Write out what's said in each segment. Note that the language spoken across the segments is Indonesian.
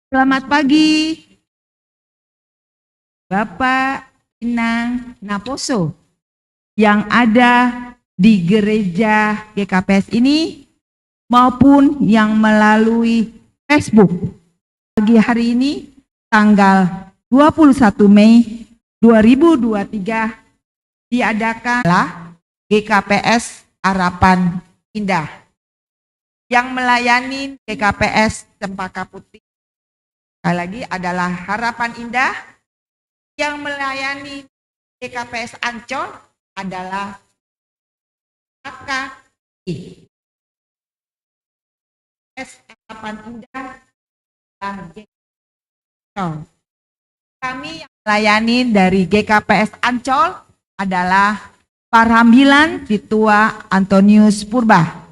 Selamat pagi, Bapak Inang Naposo yang ada di gereja GKPS ini maupun yang melalui Facebook. Pagi hari ini tanggal 21 Mei 2023 diadakanlah GKPS Harapan Indah yang melayani GKPS Cempaka Putih. Sekali lagi adalah Harapan Indah, yang melayani GKPS Ancol adalah HKI. Harapan Indah dan GKPS. Kami yang melayani dari GKPS Ancol adalah Parhambilan Titua Antonius Purba,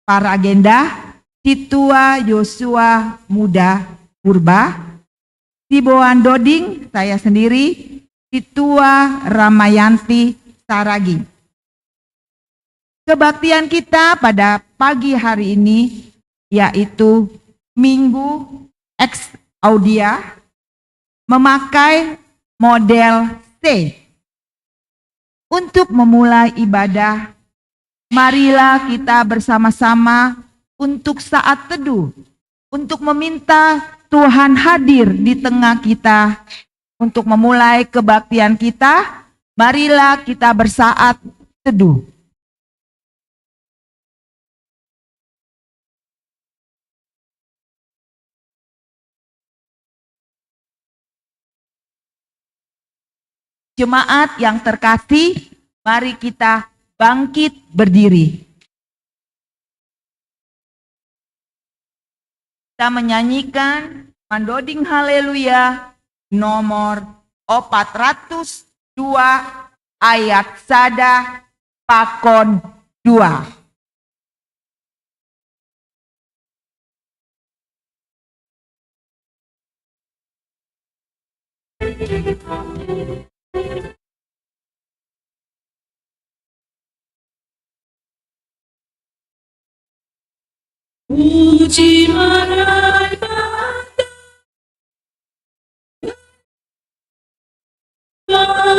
Paragenda Titua Yosua Muda Purba, Tiboan Doding, saya sendiri, Titua Ramayanti Saragi. Kebaktian kita pada pagi hari ini yaitu Minggu Ex Audia memakai model C. Untuk memulai ibadah, marilah kita bersama-sama untuk saat teduh, untuk meminta Tuhan hadir di tengah kita. Untuk memulai kebaktian kita, marilah kita bersaat teduh. Jemaat yang terkasih, mari kita bangkit berdiri. Kita menyanyikan Mandoding Haleluya nomor 402 ayat sada pakon 2. Puji marai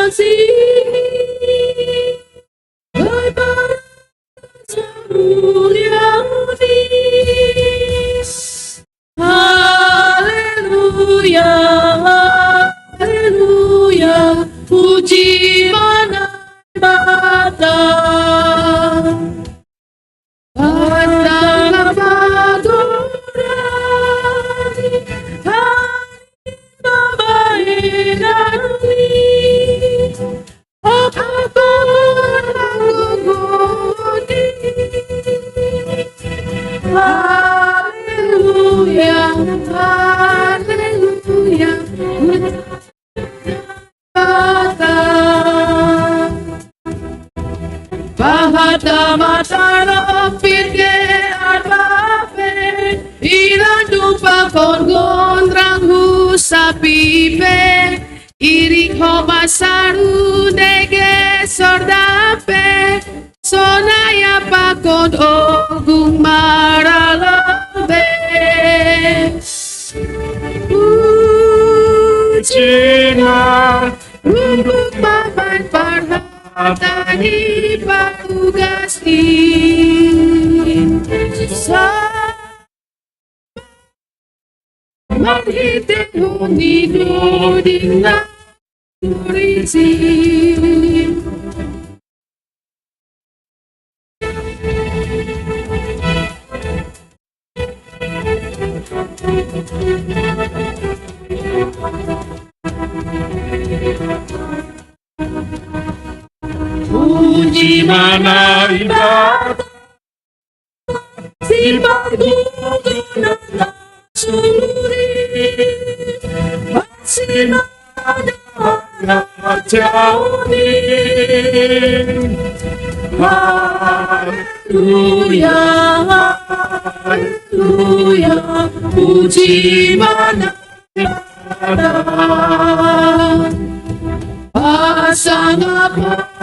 kasih Haleluya, haleluya, puji marai bata. Mata pitke arbape ilan dupa kongon ranghu sapipe irik hoba saru nege sordape sonaya pakon ogung maralabe Ujina untuk papan parha Tani patugas Marhite unido dina turisi Puji mana ibadah si pagugana suri masih ada jauhi Haleluya, haleluya, puji mana ibadah pasang apa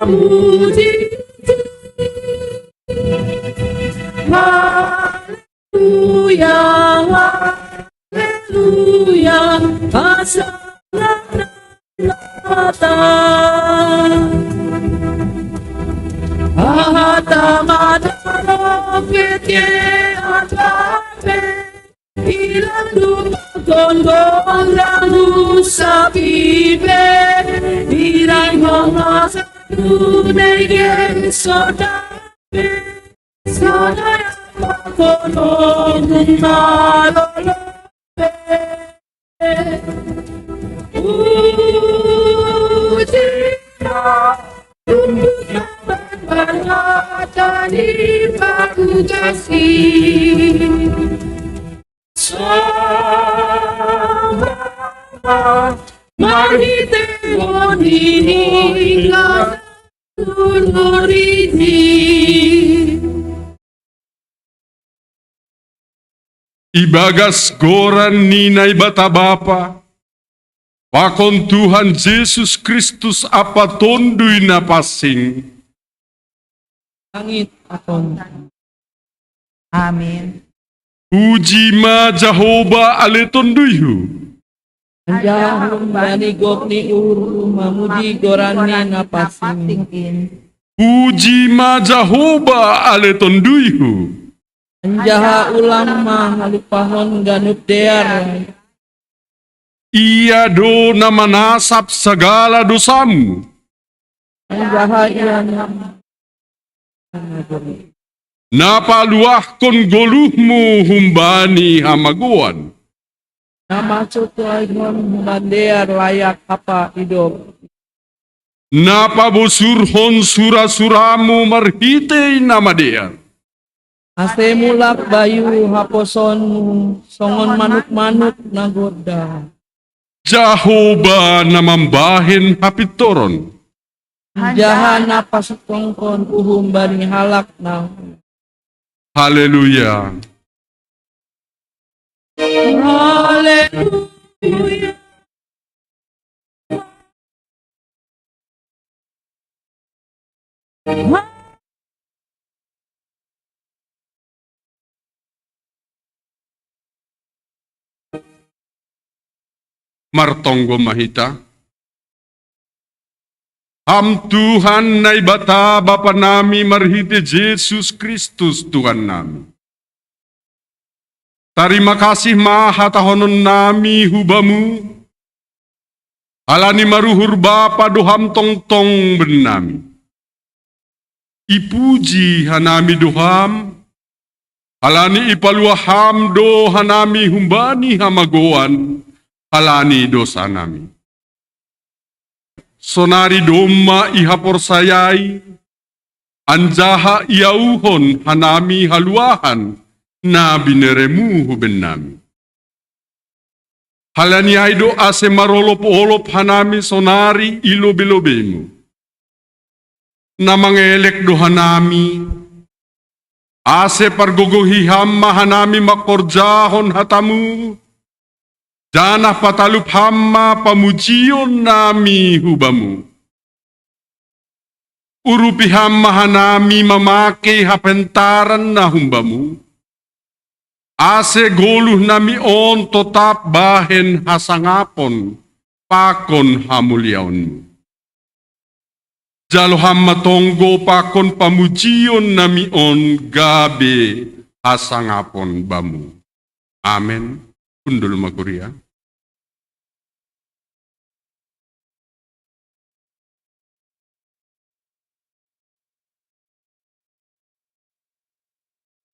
Puji, haleluya, haleluya, Hosanna Ahatamana Roketye Atlape Ilandu Gondong Rangu Sabibe Irai Honga Nege Sodabe Sadaya Makono Nalolope Ujira Tumbuka Barhatani Pagugasi Sama Mahite Monini Nurini Ibagas goran ninay bata bapa, pakon Tuhan Yesus Kristus apa tonduy na pasing. Langit akon Amin. Puji ma Jehovah ale tonduyhu. Anjahum banigok ni uru mamuji gorani napasing Puji ma Jehovah ale tonduyhu. Anjaha ulang mahalupahon ganup dear Ia do na manasap segala dosamu. Anjaha iyan Napaluahkon goluhmu humbani hamaguan. Nama cutuaigon bandear layak apa hidup Napabusurhon sura-suramu marhitay nama dia. Ase mulak bayu haposon songon manuk-manuk nagoda Jehovah na mambahin hapitoron. Anjaha napasukongkon uhum bani halak na Haleluya. Haleluya Martonggo mahita. Ham Tuhan na ibata Bapa nami marhiti Yesus Kristus Tuhan nami. Terima kasih mahatahonon nami hubamu. Alani maruhur Bapa doham tong-tong benami. Ipuji hanami doham. Alani ipaluaham do hanami humbani hamagoan. Alani dosa nami. Sonari doma ihapor sayai, anjaha iauhon hanami haluahan, na bineremu huben nami. Halani aido ase marolop-olop hanami sonari ilobe-lobemu. Na mangelek do hanami, ase pargogohiham mahanami makorjahon hatamu, Janah patalup hama pamujion nami hubamu. Urupi hama hanami mamake hapentaran na humbamu. Ase goluh nami on totap bahen hasangapon pakon hamuliaonmu. Jalo hama tonggo pakon pamujion nami on gabe hasangapon bamu. Amen. Kundul makuria.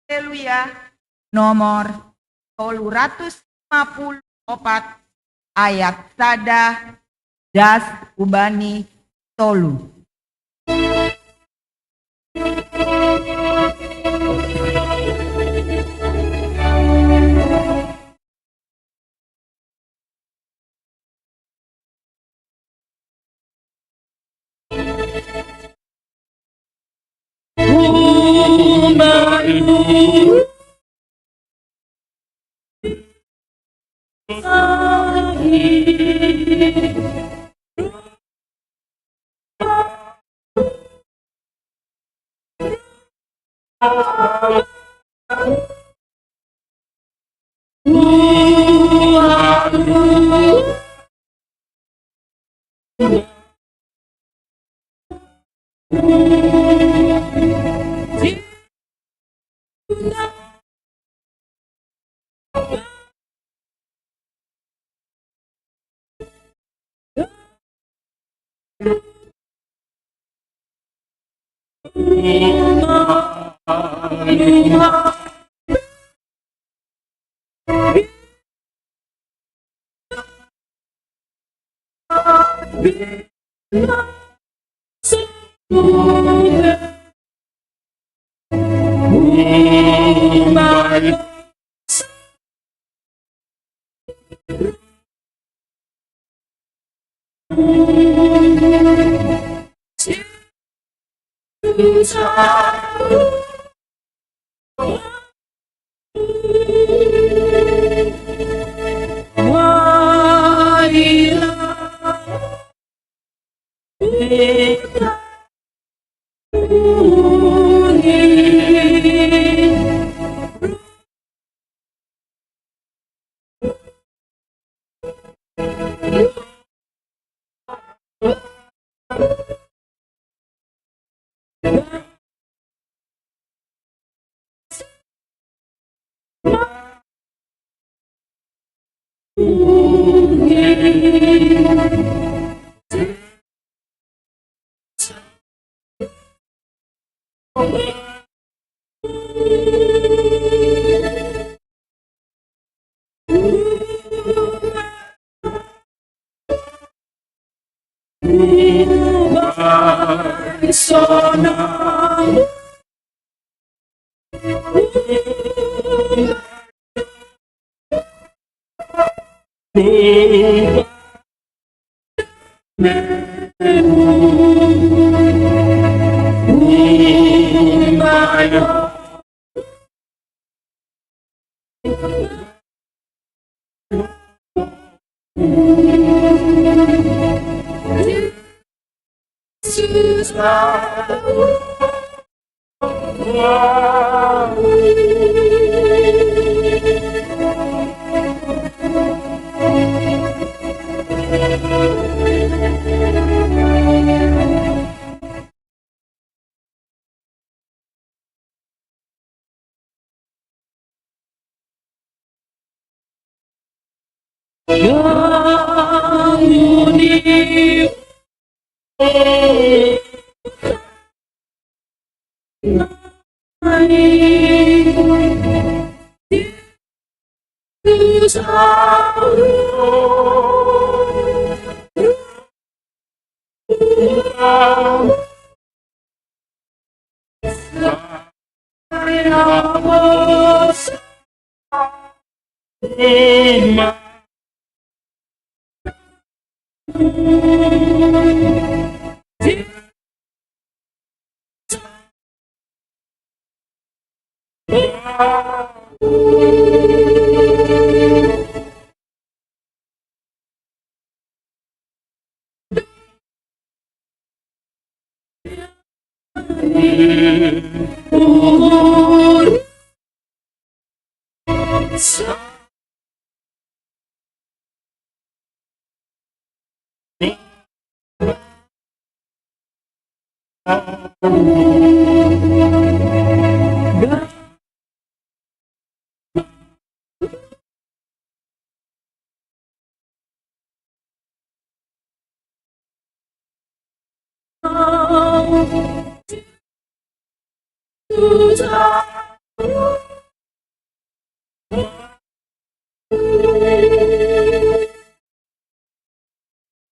Haleluya. Nomor 354 ayat sada das ubani tolu.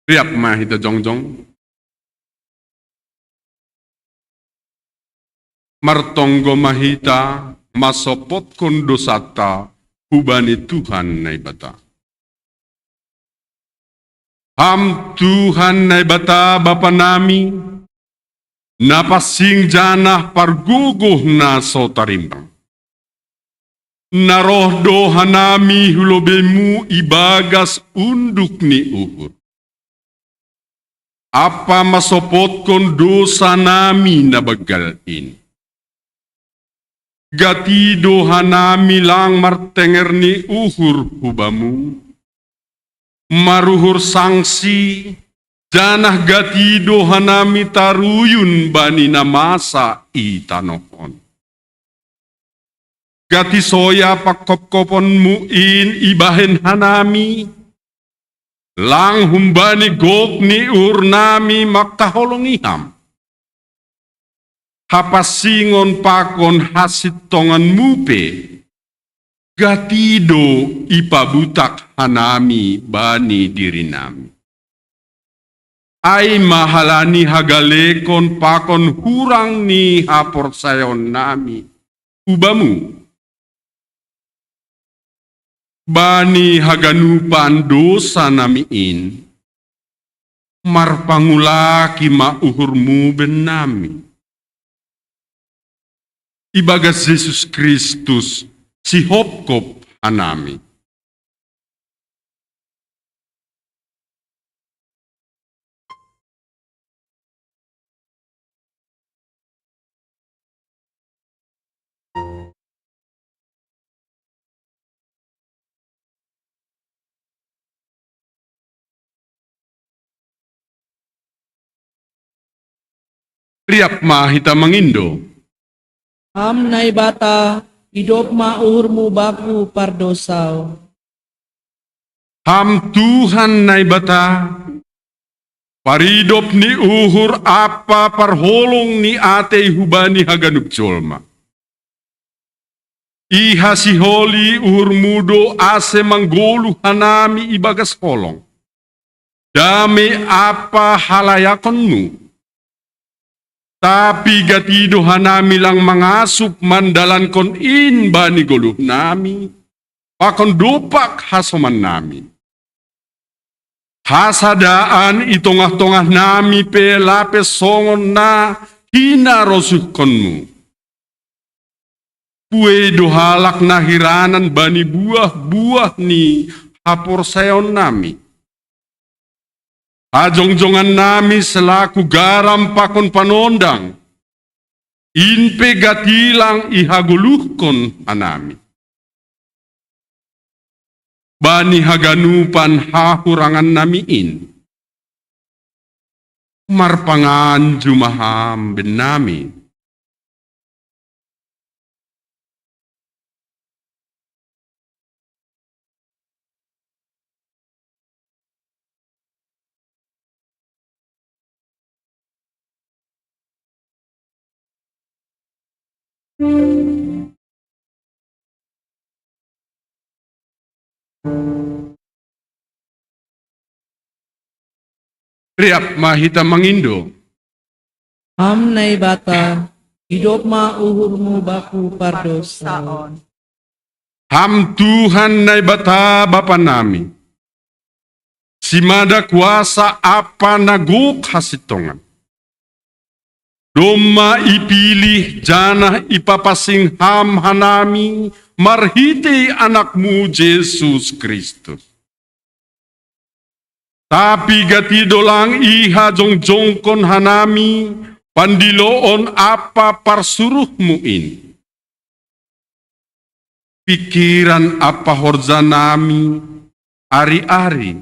Riak mahita jongjong. Martonggo mahita masopot kondosata hubani Tuhan naibata. Ham Tuhan naibata Bapa nami napasing janah parguguh na sotarimbang. Naroh doha nami hulobemu ibagas unduk ni uhur. Apa masopot kon dosa nami na bagal ini. Gatido hanami lang martenger ni uhur hubamu. Maruhur sangsi, janah gatido hanami taruyun bani namasa itanohon. Gati soya pakop-kopon muin ibahen hanami, lang humbani gok ni urnami maktaholongiham. Hapasingon pakon hasit tongan mupe, gatido ipabutak hanami bani dirinami. Ay mahalani hagalekon pakon hurang ni haporsayon nami, ubamu. Bani haganupan dosa namiin, marpangulaki mauhurmu benami. Ibagas Yesus Kristus, si hopkop hanami. Riap mahita mangindo, Ham nay bata, hidup maurmu baku pardosaw. ham Tuhan nai bata, paridop ni uhur apa parholong ni ate hubani haganup jolma. Iha si holi uhur mudo ase manggolu hanami ibagas holong. Dame apa halayakonmu. Tapi gatido hanami lang mangasup mandalan kon in bani goluh nami. Pakon dopak hasoman nami. Hasadaan itongah-tongah nami pe lapes songon na hina rosuh konmu. Pue dohalak nahiranan bani buah-buah ni haporsayon nami. Ajong-jongan nami selaku garam pakon panondang. Inpe gatilang ihaguluhkon anami. Bani haganupan hahurangan namiin. Marpangan jumaham benami. Riap mahita mangindo, Ham nay bata, hidup maurmu baku pardosaw. ham Tuhan nai bata bapa nami. Simada kuasa apa naguk hasitongan. Doma ipilih janah ipapasing ham hanami marhiti anakmu Yesus Kristus. Tapi gatido lang iha jongjongkon hanami pandiloon apa parsuruhmu in. Pikiran apa horja nami ari-ari.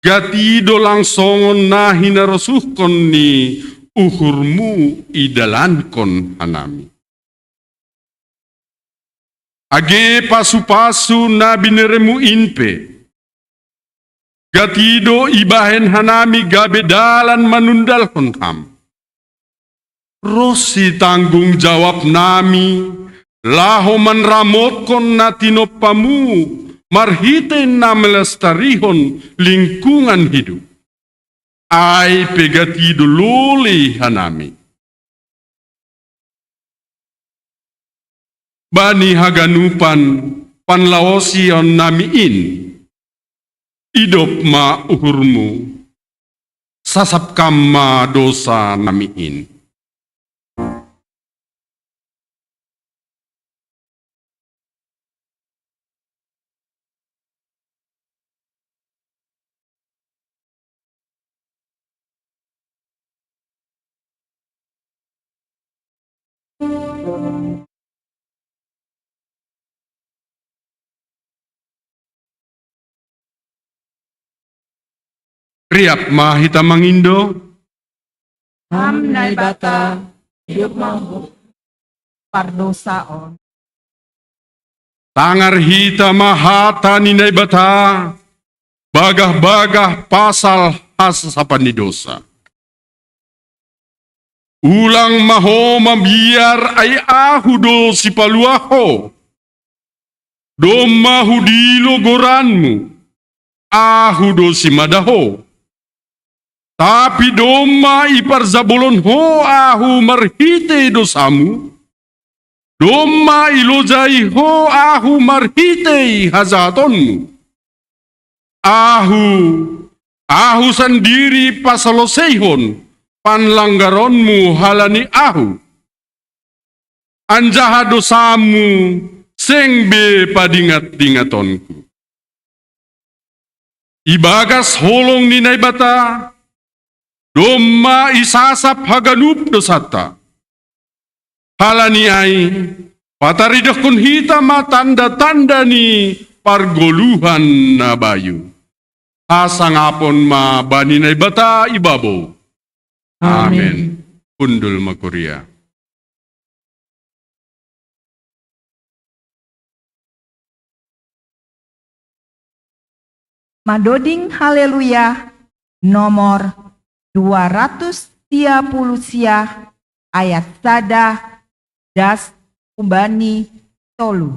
Gatido lang songon na hinarosuhkon ni uhurmu idalankon hanami. Age pasu-pasu na bineremu inpe. Gatido ibahen hanami gabedalan manundalkon ham. Rosi tanggung jawab nami, laho manramotkon na tinopamu, marhiten na melestarihon lingkungan hidup. Ay pegatido luli hanami. Bani haganupan panlaosion namiin. Idop ma uhurmu, sasap kama dosa namiin. Riap mahita mangindo, Ham nai bata hidup mau pardosaon. tangar hita mahata ninay bata, bagah-bagah pasal hasasapan ni dosa. Ulang maho mabiar ay ahudo si paluaho, doma hudilo goranmu, ahudo si madaho. Tapi doma iparzabulon ho ahu marhite dosamu, doma ilojai ho ahu marhite hazatonmu. Ahu sendiri pasalosehon panlanggaronmu halani ahu. Anjaha dosamu sengbe padingat-dingatonku. Ibagas holong ninay bata, doma isasap haganup dosata. Halani ay, pataridah kun hita matanda-tanda ni pargoluhan na bayu. Hasangapon ma baninay bata ibabo. Amen. Pundul makuria. Madoding haleluya nomor 230 sia ayat sada das kubani tolu.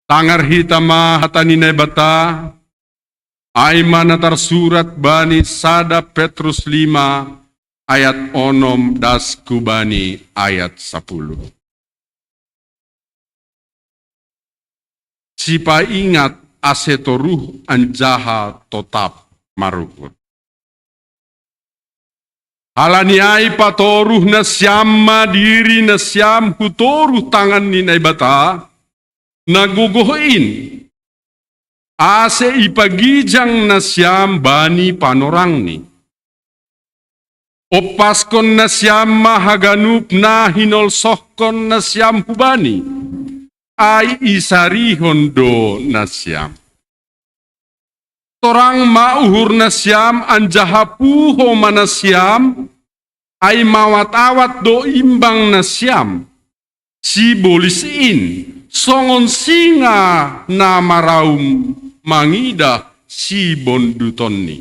Tangar hitama hataninay bata, ay manatar surat bani sada Petrus 5 ayat 6 das kubani ayat 10. Sipa ingat asetoruh anjaha totap marukut. Halani ay patoruh na siyam madiri na siyam hutoruh tangan ninay bata, naguguhin. ase ipagijang na siyam bani panorangni. Opaskon na siyam mahaganup na hinolsohkon na siyam hubani, ay isarihon do na siyam. Torang mauhur na siyam anjahapuho manasyam, ay mawat-awat do imbang na siyam, si bolisin, songon singa na maraum mangida si bonduton ni.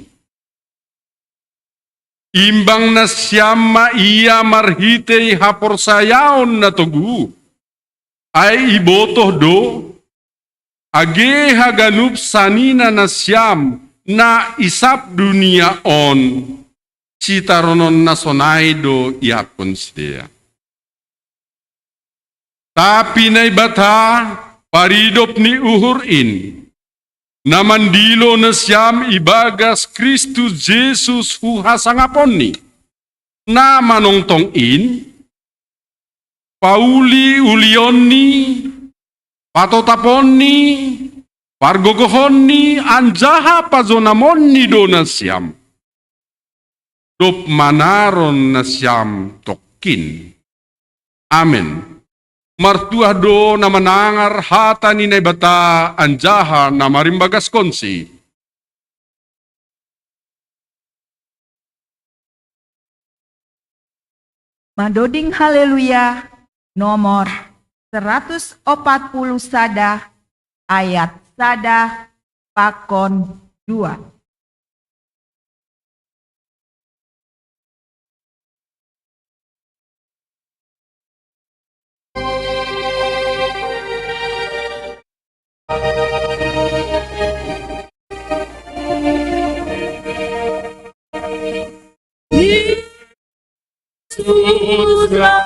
Imbang na siyam maiya marhitey haporsayaon na tugu, ay ibotoh do, age haganup sanina na siyam na isap dunia on, citaronon na sonay do iakon siya. Tapi na ibata, paridop ni uhurin, na mandilo na siyam ibagas Kristus Jesus huhasangapon ni, na manongtong in, pauli ulion ni, patotapon ni, pargogohon ni, anjaha pazonamon ni do na siyam. Dop manaron na siyam tokin. Amen. Martuah do na manangar hata ni naibata anjaha na marimbagas konsi. Madoding haleluya nomor 140 sada ayat sada pakon 2. Yesus Raja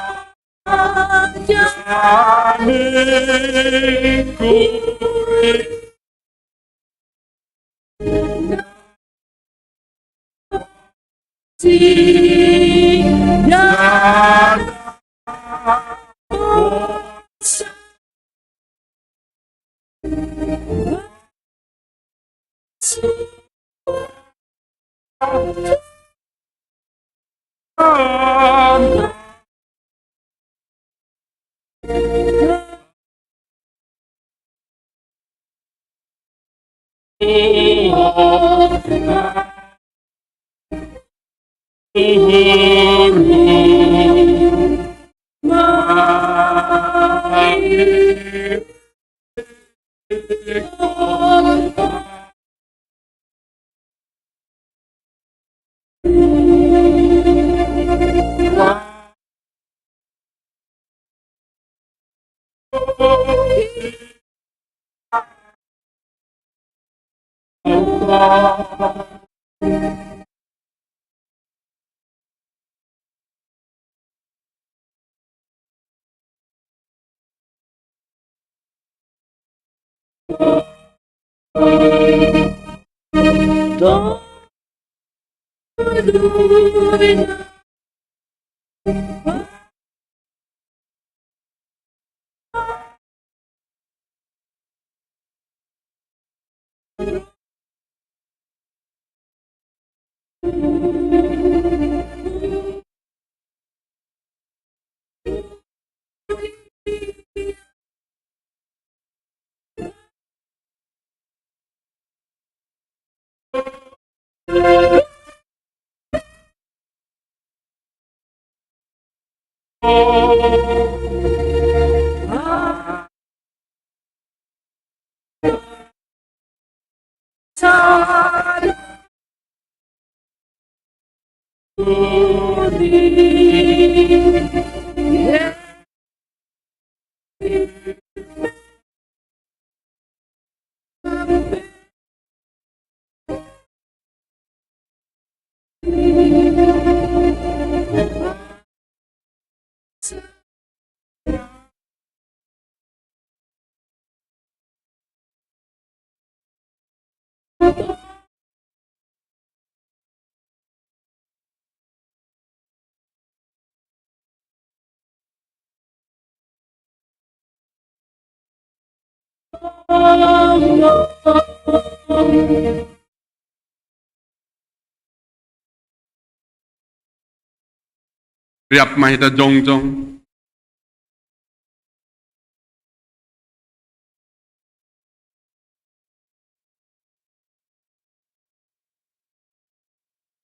Riap mahita jongjong.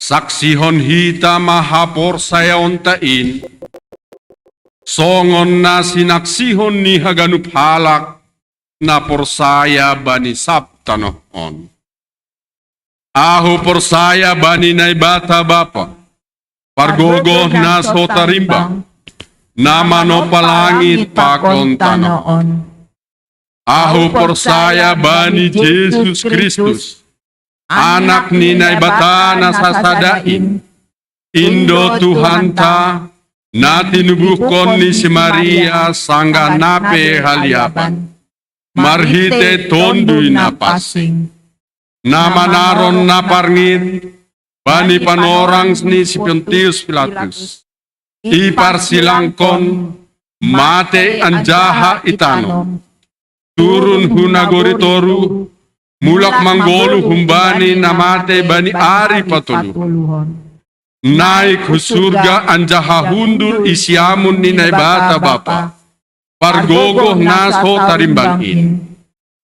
Saksihon hita mahapor saya ontain. Songon na sinaksihon ni haganup halak na porsaya bani saptanohon. Aho porsaya bani nay bata bapa. Pargogo na sotarimbang. Namano palangit pakon tanoon. Aho porsaya bani Jesus Kristus. Anak ni nay bata na sasadain. Indo Tuhan ta. Na tinubukon ni si Maria sangga nape haliapan. Marhite tonduy na pasing. Nama naron na parngit. Bani panorang ni si Pontius Pilatus. Ipar silangkon. Mate anjaha itanom. Turun hunagoritoru. Mulak manggolu humbani na mate bani ari patuluhon. Naik ke surga anjaha hundur isiamun ni naibata bapa. Pargogoh naso tarimbangin.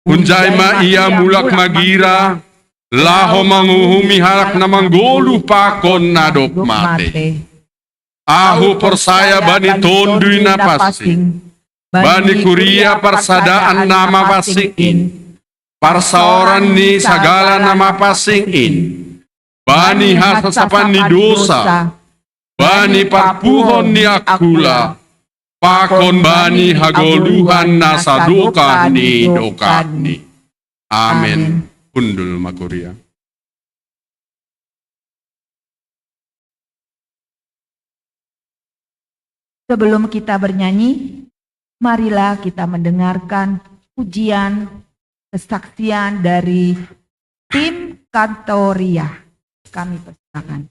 Hunjay ma ia mulak magira. Laho manguhumi halak na manggolu pakon nadop mate. Ahu persaya bani tonduy na pasing. Bani kuria parsadaan nama pasingin. Parsaoran ni sagala nama pasingin. Bani hasasapan ni dosa, bani parpuhon ni akula, pakon bani hagoluhan nasa doka ni doka ni. Amen. Undul makuria. Sebelum kita bernyanyi, marilah kita mendengarkan pujian kesaksian dari tim Kantoria. Kami persilakan.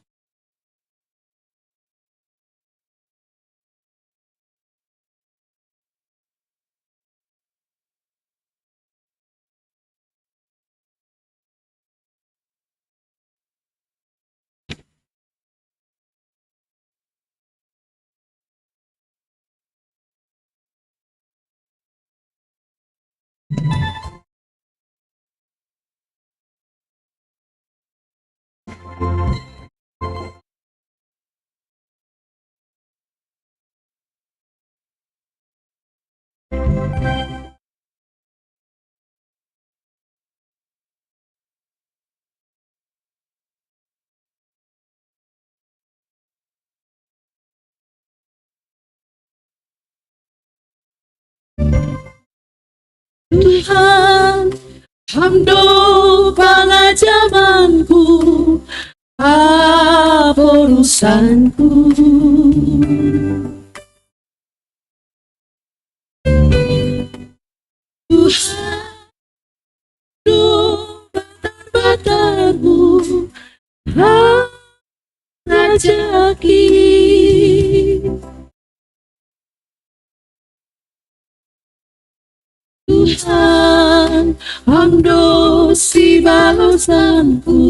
Tuhan, hamdo pada zamanku, apa urusanku? Tuhan, hamdo batar-batarmu, rajaki. Tuhan, hamdo si balasanku,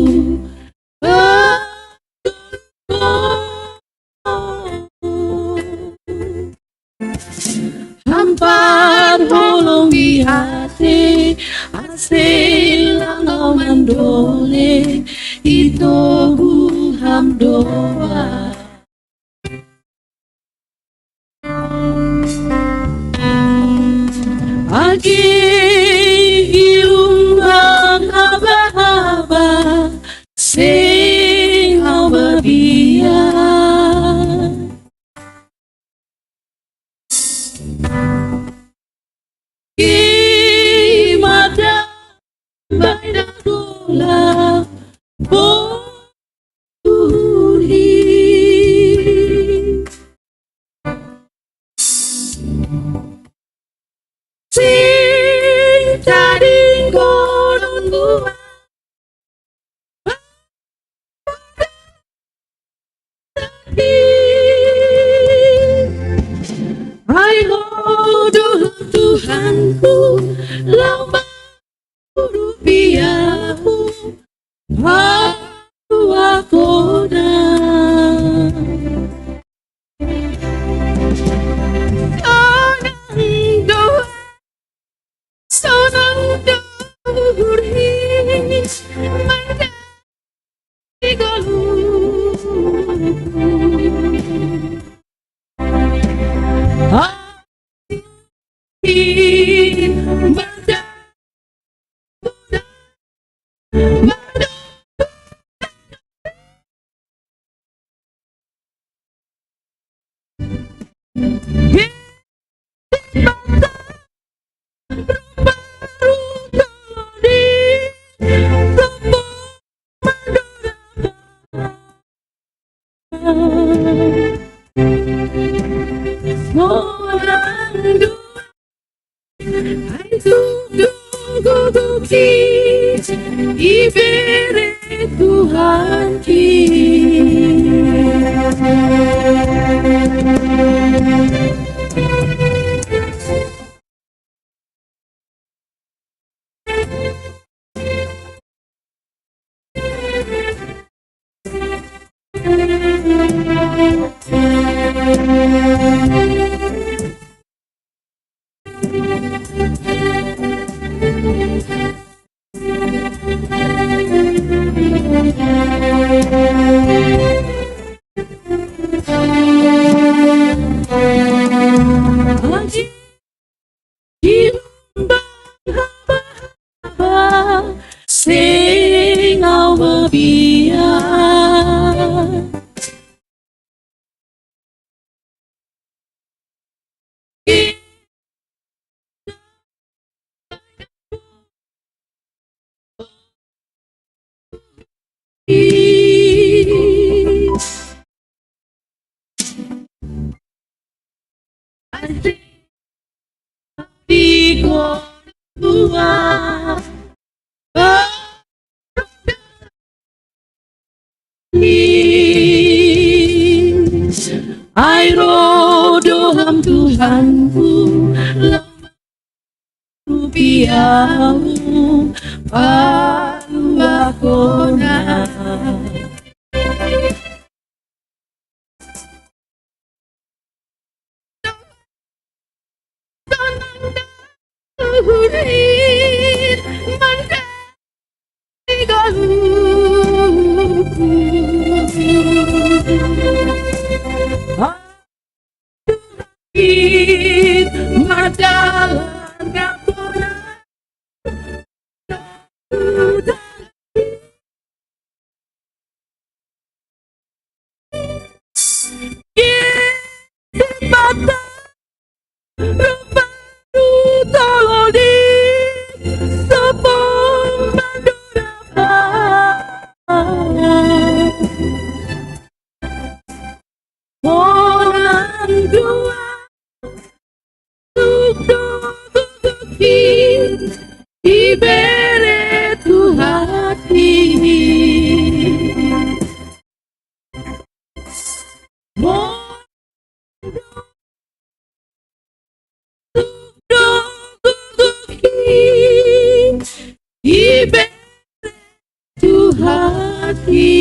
hampar holong di hati, hasil langau mandole, itu hamdoa. Agi ilumbang haba-haba sing babia Imada baina dola buri sing tadi godon gua Hai ho Tuhanku lama Wakona Sonang dohurhi Mandai galuh Hati Mandai Ibere Tuhan Haji Sing our biar di gua Airo doham Tuhanku rupiahmu palu akona Hurin mandai galuh Hati madalah ngapura Mata rupa toloni sepung mandura Monan dua Tuki Ibere Tuhati Ibere Tuhati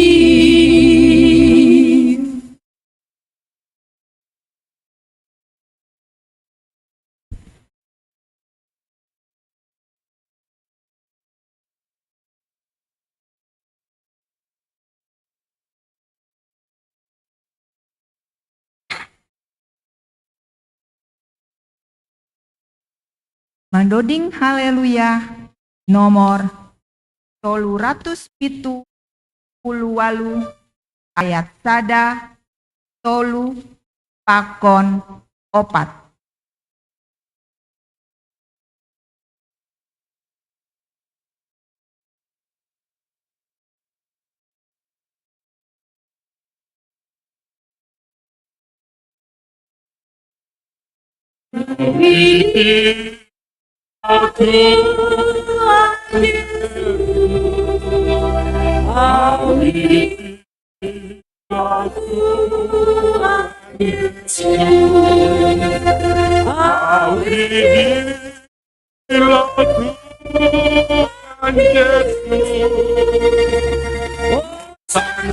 Mandoding haleluya nomor 378 ayat sada tolu pakon opat.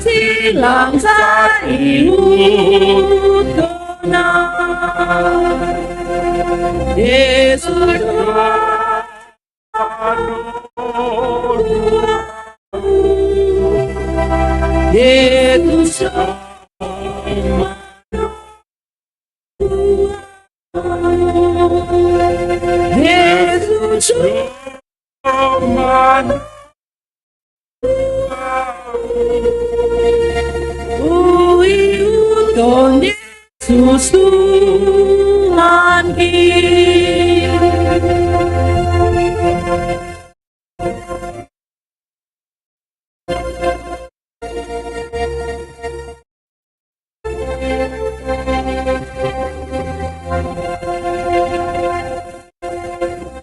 silang sa ihut na Jesus Jesus Jesus Uiuton Yesus Tuhan kita.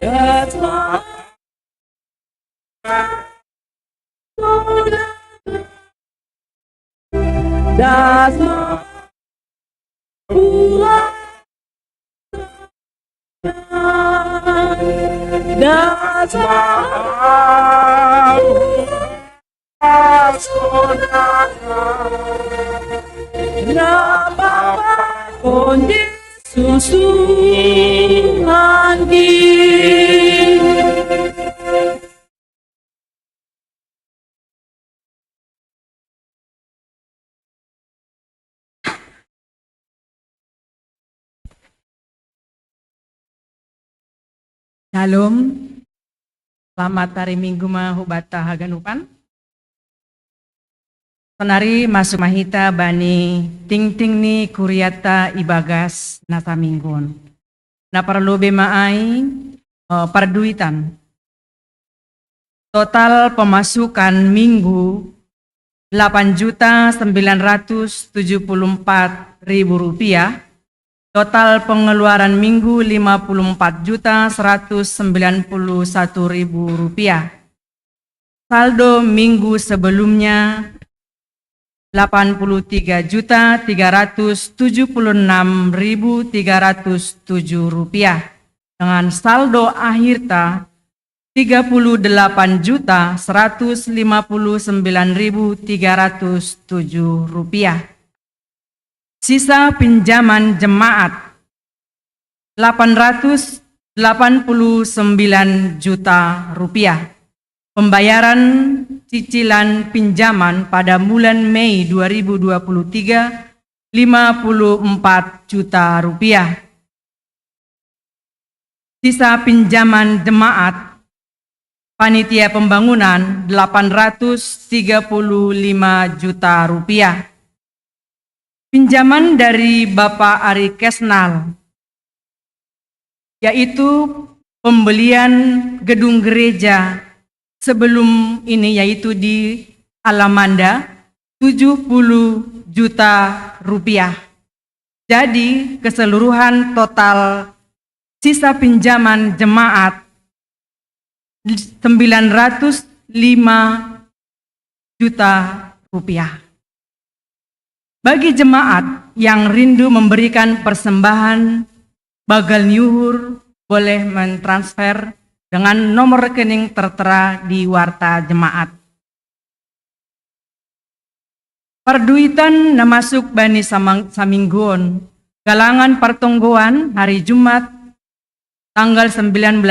That's my that's my that's my con Yesus Tuhan kita. Shalom. Selamat hari Minggu mahubata haganupan. Senari masuk mahita bani ting-ting ni kuriata ibagas nasa minggon. Na perlu bemaai perduitan. Total pemasukan minggu Rp8.974.000. Total pengeluaran minggu Rp54.191.000. Saldo minggu sebelumnya Rp83.376.307 dengan saldo akhirta Rp30.859.307. Sisa pinjaman jemaat Rp889 juta. Pembayaran cicilan pinjaman pada bulan Mei 2023 Rp54 juta. Sisa pinjaman jemaat panitia pembangunan Rp835 juta. Pinjaman dari Bapak Ari Kesnal, yaitu pembelian gedung gereja sebelum ini, yaitu di Alamanda, Rp70 juta. Jadi keseluruhan total sisa pinjaman jemaat Rp905 juta. Bagi jemaat yang rindu memberikan persembahan bagal nyuhur, boleh mentransfer dengan nomor rekening tertera di warta jemaat. Perduitan na masuk bani saminggon, galangan pertonggoan hari Jumat tanggal 19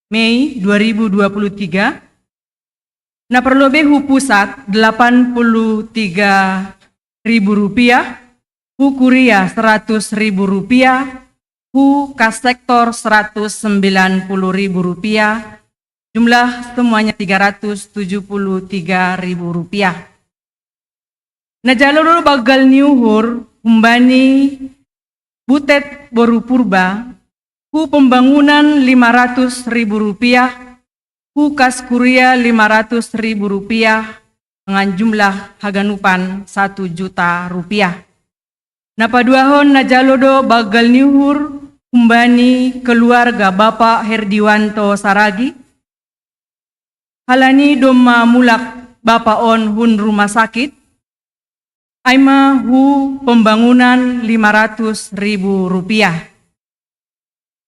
Mei 2023, na perlobehu pusat Rp83.000, Hu Kuria Rp100.000, Hu Kasektor Rp190.000, jumlah semuanya Rp373.000. Najalur bagal nyuhur humbani butet boru purba, Hu pembangunan Rp500.000, Hu Kas Kuria Rp500.000 dengan jumlah haganupan Rp1 juta. Napaduahon najalodo bagal nyuhur humbani keluarga Bapak Herdiwanto Saragi, halani doma mulak Bapak on hun rumah sakit, aima hu pembangunan Rp500.000.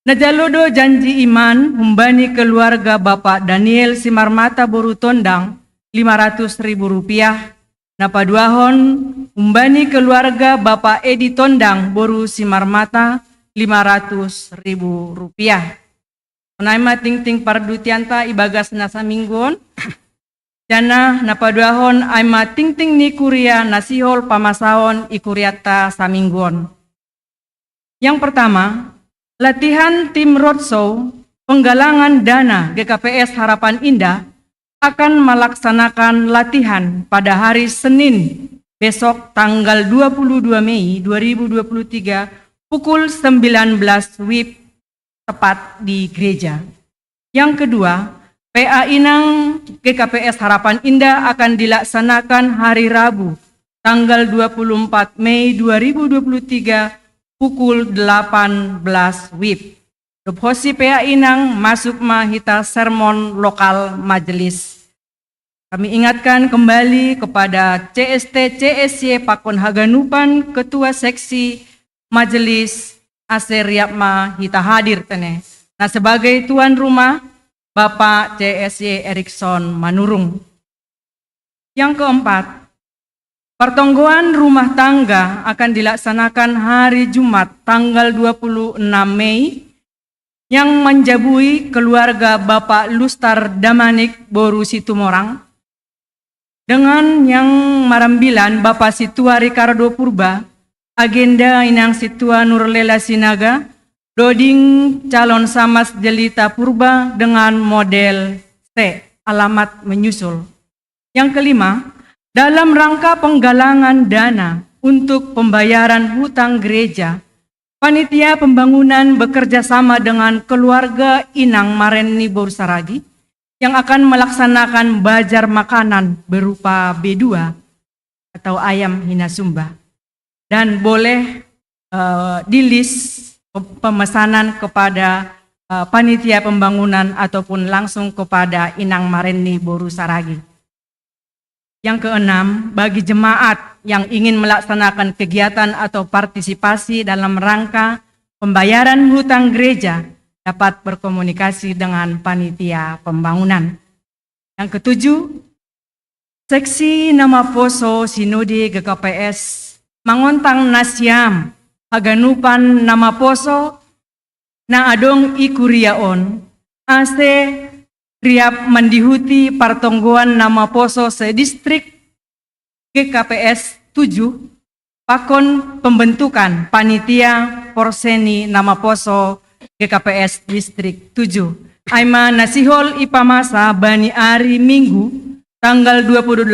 Najalodo janji iman humbani keluarga Bapak Daniel Simarmata Borutondang Rp500.000, napaduahon umbani keluarga Bapak Edi Tondang boru Simarmata Rp500.000. Menaima ting-ting pardutianta ibagas nasa mingguon. Jana napaduahon aima ting-ting ni kuria nasihol pamasahon ikuriata samingguon. Yang pertama, latihan tim roadshow penggalangan dana GKPS Harapan Indah akan melaksanakan latihan pada hari Senin besok tanggal 22 Mei 2023 pukul 19 WIB tepat di gereja. Yang kedua, PA Inang GKPS Harapan Indah akan dilaksanakan hari Rabu tanggal 24 Mei 2023 pukul 18 WIB. Hosi PA Inang masuk mahita sermon lokal majelis. Kami ingatkan kembali kepada CST CSY Pakon Haganupan Ketua Seksi Majelis Aseriapma hita hadir tene. Nah, sebagai tuan rumah Bapak CSY Erikson Manurung. Yang keempat, pertonggoan rumah tangga akan dilaksanakan hari Jumat tanggal 26 Mei yang menjabui keluarga Bapak Lustar Damanik Boru Situmorang dengan yang marambilan Bapak Situa Ricardo Purba, agenda Inang Situa Nurlela Sinaga, doding calon Samas Jelita Purba dengan model C, alamat menyusul. Yang kelima, dalam rangka penggalangan dana untuk pembayaran hutang gereja, Panitia Pembangunan bekerja sama dengan keluarga Inang Mareni Borsaragi yang akan melaksanakan bajar makanan berupa B2 atau ayam hinasumba. Dan boleh di list pemesanan kepada Panitia Pembangunan ataupun langsung kepada Inang Mareni Borsaragi. Yang keenam, bagi jemaat yang ingin melaksanakan kegiatan atau partisipasi dalam rangka pembayaran hutang gereja dapat berkomunikasi dengan Panitia Pembangunan. Yang ketujuh, Seksi Nama Poso Sinode GKPS Mangontang Nasyam Haganupan Nama Poso na adong ikuriaon ase riap mendihuti partonggoan Nama Poso sedistrik GKPS 7 pakon pembentukan panitia porseni Nama Poso GKPS distrik 7 aima nasihol ipamasa bani ari Minggu tanggal 28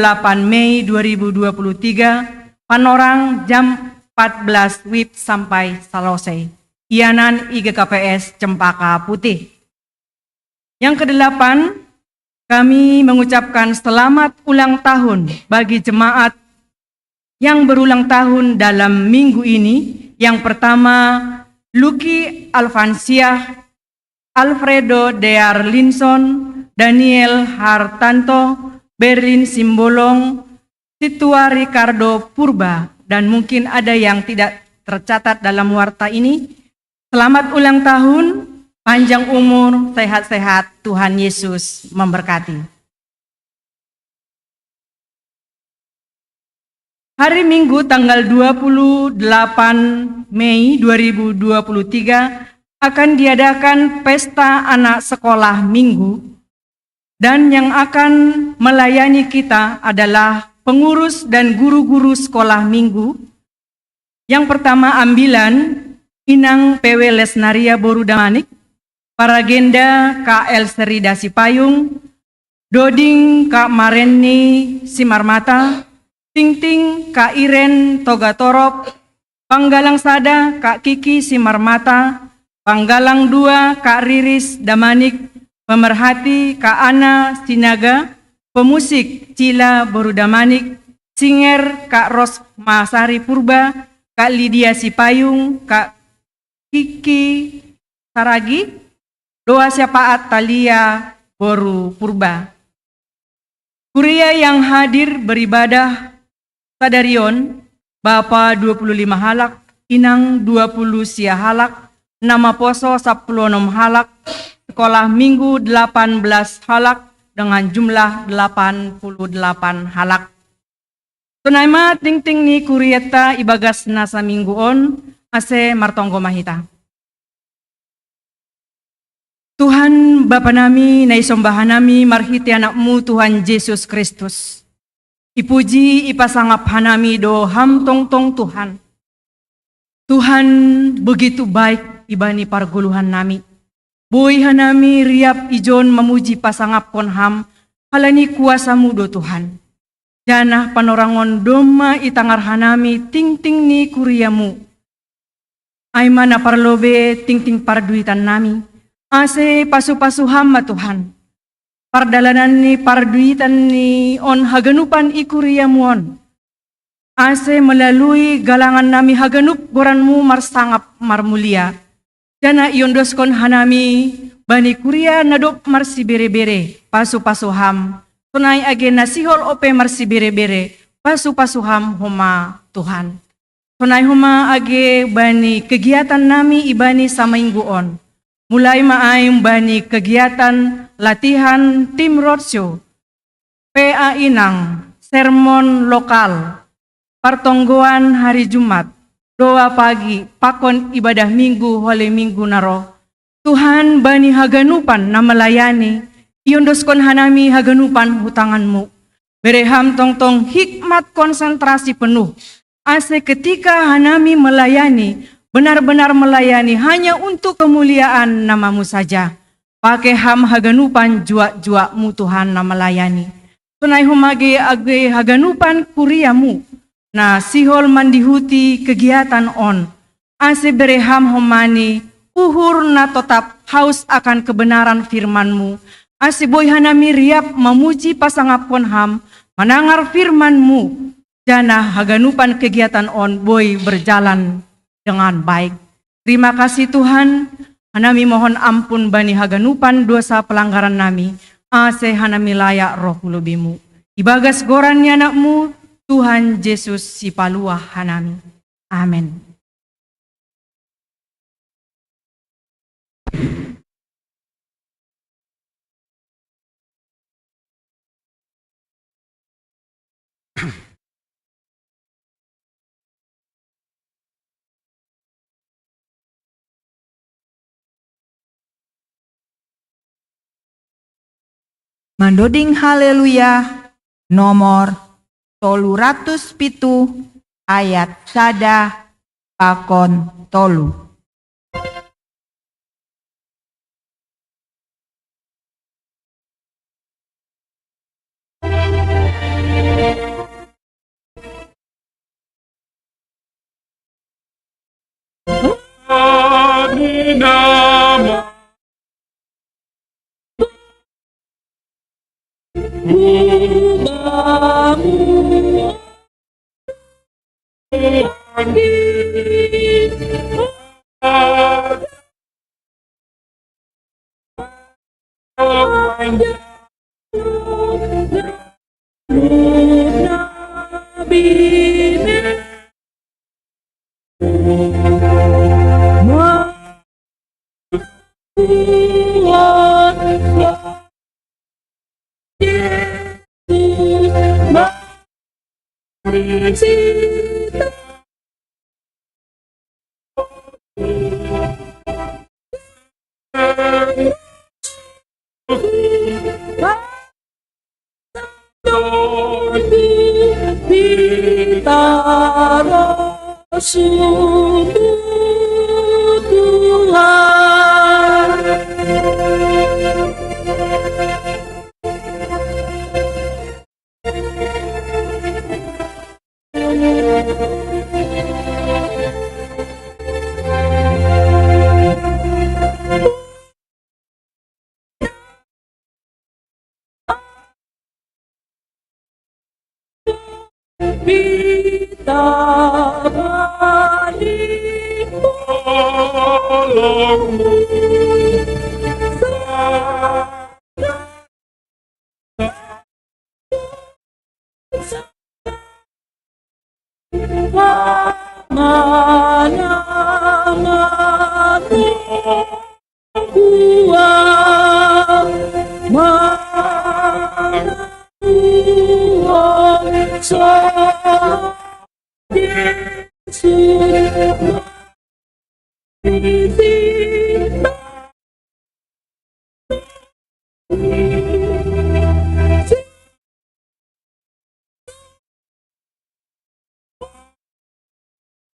Mei 2023 panorang jam 14 WIB sampai selesai ianan IGKPS Cempaka Putih. Yang kedelapan, kami mengucapkan selamat ulang tahun bagi jemaat yang berulang tahun dalam minggu ini. Yang pertama, Lucky Alfansiah, Alfredo Dearlinson, Daniel Hartanto, Berlin Simbolong, Situa Ricardo Purba, dan mungkin ada yang tidak tercatat dalam warta ini. Selamat ulang tahun. Panjang umur, sehat-sehat, Tuhan Yesus memberkati. Hari Minggu tanggal 28 Mei 2023 akan diadakan pesta anak sekolah minggu dan yang akan melayani kita adalah pengurus dan guru-guru sekolah minggu. Yang pertama ambilan Inang PW Lesnaria Boru Damanik, Paragenda KL Serida Sipayung, Doding Kak Mareni Simarmata, Ting-ting Kak Iren Togatorop, Panggalang Sada Kak Kiki Simarmata, Panggalang 2 Kak Riris Damanik, Pemerhati Kak Ana Sinaga, Pemusik Cila Boru Damanik, Singer Kak Ros Masari Purba, Kak Lydia Sipayung, Kak Kiki Saragi, Doa Syafaat Talia Boru Purba. Kuria yang hadir beribadah Sadarion, Bapa 25 halak, Inang 20 sia halak, Nama Poso 10 halak, Sekolah Minggu 18 halak dengan jumlah 88 halak. Tunay ma ting-ting ni kurieta ibagas na sa mingguon, ase martonggo mahita. Tuhan Bapa nami, naisombahan nami, marhiti anakmu Tuhan Yesus Kristus. Ipuji ipasangap hanami do hamtong-tong Tuhan. Tuhan begitu baik ibani parguluhan nami. Boy hanami riap ijon memuji pasangap kon ham, halani kuasamu do Tuhan. Janah panorangon doma itangar hanami ting-ting ni kuriamu. Ay mana parlobe ting-ting parduitan nami. Ase pasu-pasuham ma Tuhan. Pardalanan ni parduitan ni on haganupan ikuriamuon. Ase melalui galangan nami haganup goranmu marsangap marmulia. Jana iondoskon hanami bani kuria nadop marsi bere-bere pasu-pasuham. Tunai age nasihol ope marsi bere-bere pasu-pasuham homa Tuhan. Tunai homa age bani kegiatan nami ibani sa mingguon. Mulai maayong bani kegiatan latihan tim roadshow, PA Inang, sermon lokal, pertonggoan hari Jumat, doa pagi, pakon ibadah minggu, hole minggu naro. Tuhan bani haganupan na melayani, iondoskon hanami haganupan hutanganmu. Bereham tong-tong hikmat konsentrasi penuh. Ase ketika hanami melayani, benar-benar melayani hanya untuk kemuliaan namamu saja. Pakai ham haganupan jua-juamu Tuhan na melayani. Tunai humage age haganupan kuriamu. Na sihol mandihuti kegiatan on. Ase bereham homani uhur na tetap haus akan kebenaran firmanmu. Ase boy hanami riap memuji pasangapon ham. Menangar firmanmu. Jana haganupan kegiatan on boy berjalan dengan baik. Terima kasih Tuhan. Hanami mohon ampun bani haganupan dosa pelanggaran nami. Ase hanami layak roh kulubimu. Ibagas gorannya anakmu Tuhan Yesus si paluah hanami. Amin. Mandoding haleluya nomor 307 ayat sada pakon tolu. Nama Mana Tuhan Yesus Kristus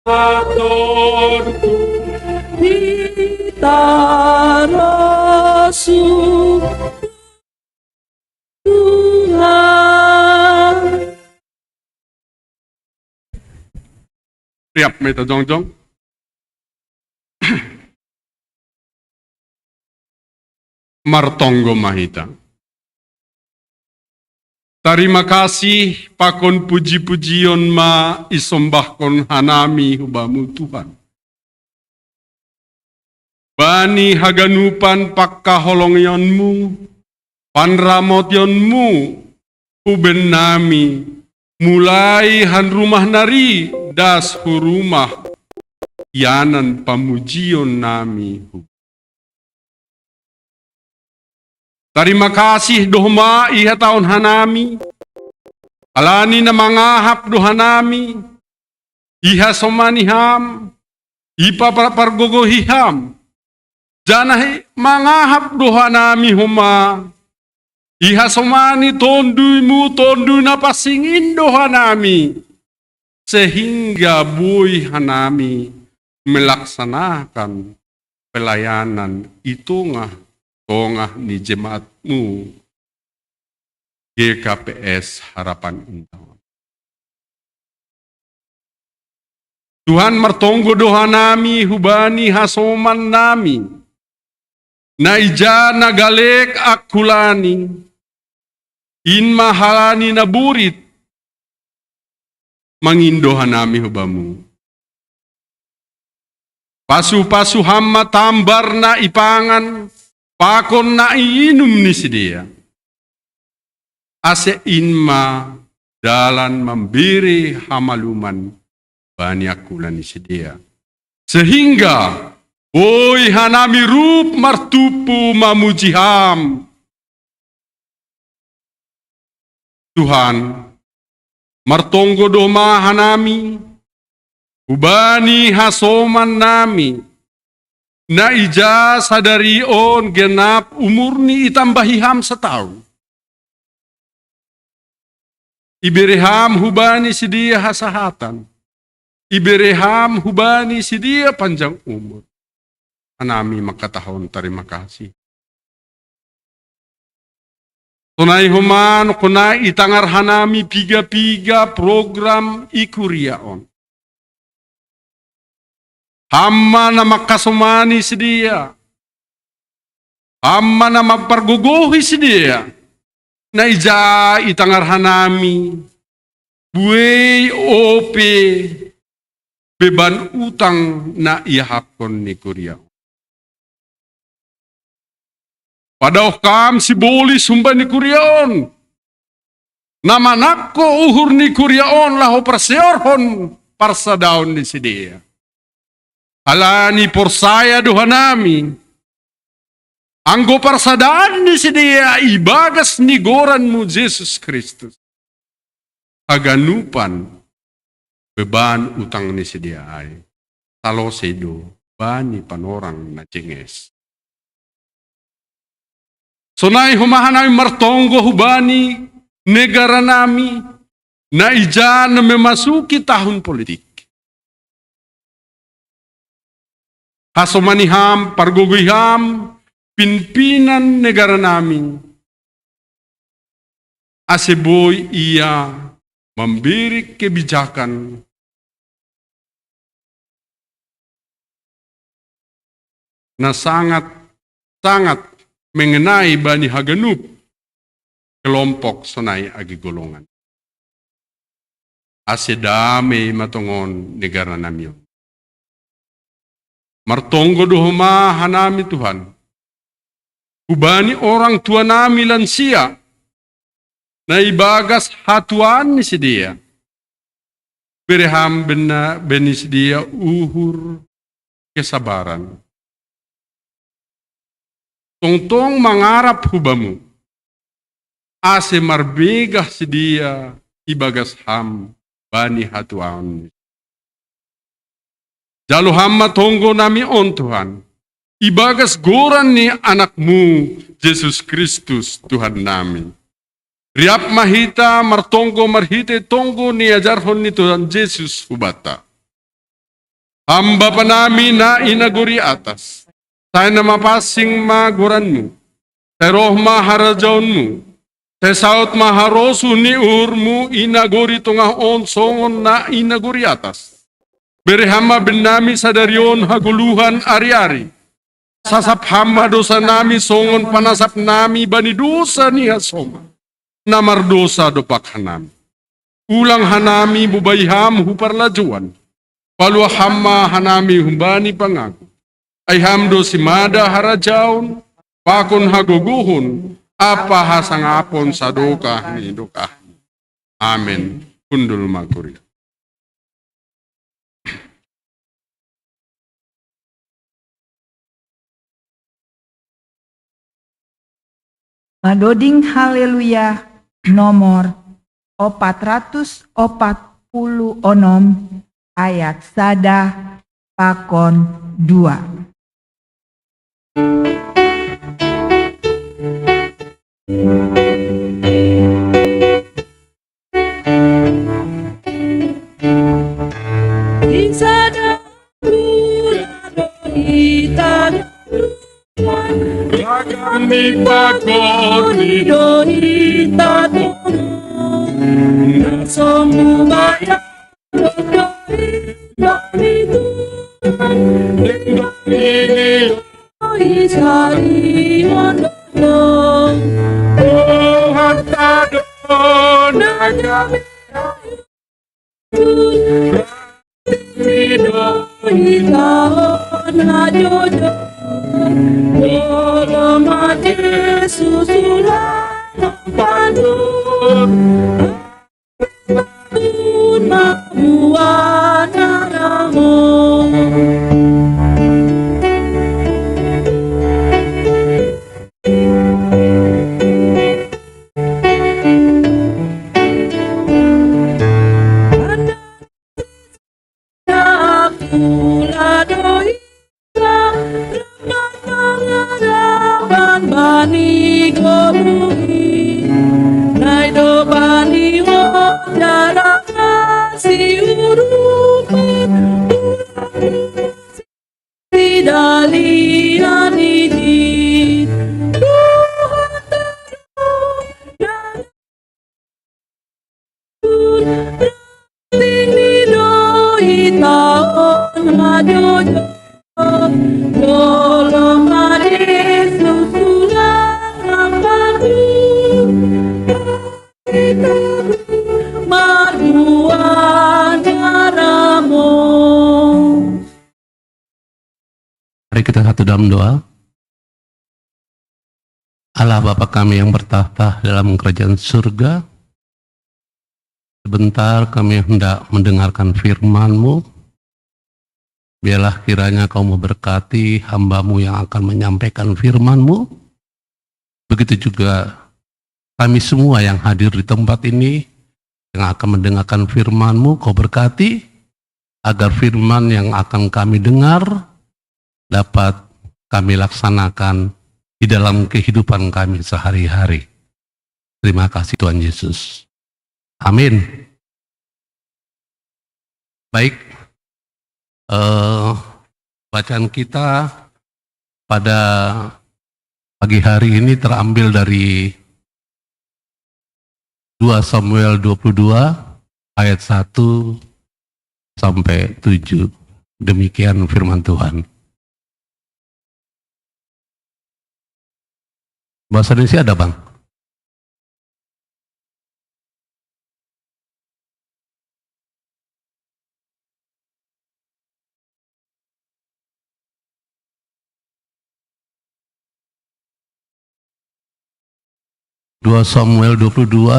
Aturku kita rasul Tuhan. Riap meta jongjong. Martonggo mahita. Terima kasih pakon puji-pujion ma isombahkon hanami hubamu Tuhan. Bani haganupan pakkaholongyonmu, panramotyonmu, uben nami, mulai han rumah nari, das hurumah, yanan pamujion nami. Terima kasih dohma iha taon hanami, alani na mangahap dohanami, iha somaniham, ipa pargogohiham, janahi mangahap dohanami huma, iha somani tonduimu tondu na pasingin dohanami, sehingga buih hanami melaksanakan pelayanan itu tongah ni jemaatmu GKPS Harapan Indah. Tuhan mertonggo doa nami hubani hasoman nami na ija nagalek akulani in mahalani na burit mangindohan nami hubamu. Pasu-pasu hamma tambar na ipangan pakon na iinum ni sidia. Ase inma dalan memberi hamaluman banyak kulan ni sidia. Sehingga boy hanami rup martupu mamujiham. Tuhan martonggo doma hanami ubani hasoman nami na ija sadari on genap umur ni itambahiham setahun. Ibereham hubani sidia hasahatan. Ibereham hubani sidia panjang umur. Anami makatahon terima kasih. Tunai human kunai itangar hanami piga-piga program ikuriaon. Hamma na makasumani sidia. Hamma na maparguguhi sidia. Na ija itangar hanami. Buey ope. Beban utang na ihakon ni Korea. Padahal kam si boli sumba ni Koreaon. Namanako uhur ni Koreaon laho perseorhon parsadaon ni sidia. Alani porsaya dohanami. Anggo parsadaan ni sidia ibagas ni goranmu Jesus Kristus. Aganupan beban utang ni sidia ay. Talosedo bani panorang na cenges. Sonay humahanay martonggo hubani negara nami na ija na memasuki tahun politik. Hasomaniham, pargugiham, pimpinan negara namin. Aseboy ia memberi kebijakan na sangat mengenai bani haganup kelompok sonai agi golongan. Asedame matongon negara namin. Martonggo dohoma hanami Tuhan. Hubani orang tua nami lansia. Na ibagas hatuan ni sidia. Bereham benis dia uhur kesabaran. Tongtong mangarap hubamu. Ase marbegah sidia ibagas ham bani hatuan. Jalo hama tonggo nami on Tuhan. Ibagas goran ni anakmu, Yesus Kristus Tuhan nami. Riap mahita martonggo marhite tonggo ni ajarhon ni Tuhan Yesus hubata. Hamba pa nami na inaguri atas. Tayo na mapasing maguranmu. Tayo maharajawnmu. Tayo saot maharosu ni urmu inaguri tungah on songon na inaguri atas. Berehama benami sadarion haguluhan ari-ari. Sasap hama dosa nami songon panasap nami bani dosa ni hasoma. Namar dosa dopak hanami. Ulang hanami bubayham huparlajuan. Palwa hama hanami humbani pangaku. Ay hamdo si mada harajaun. Pakon haguguhun. Apa hasangapon sa doka ni doka. Amen. Kundul maguri. Madoding haleluya nomor 446 ayat sada pakon 2. Isada bulado itana Kami pagoni do itana nasomu baya do itu ini isari mondo Tuhan tadona kami itana jojo Lama Yesus ulang pandu Mabuan naramu Aku ladoi bani gomuhi nai do bani wo jara si urupan si dali anidi Tuhan tinggi do itaon majojo Tolong Yesus ulang padu kita maruan naramu. Mari kita satu dalam doa. Allah Bapa kami yang bertahta dalam kerajaan surga, sebentar kami hendak mendengarkan firman-Mu. Biarlah kiranya Kau memberkati hamba-Mu yang akan menyampaikan firman-Mu. Begitu juga kami semua yang hadir di tempat ini, yang akan mendengarkan firman-Mu, Kau berkati, agar firman yang akan kami dengar dapat kami laksanakan di dalam kehidupan kami sehari-hari. Terima kasih Tuhan Yesus. Amin. Baik. Bacaan kita pada pagi hari ini terambil dari 2 Samuel 22 ayat 1 sampai 7. Demikian firman Tuhan. Bahasa Indonesia ada, Bang? Dua Samuel 22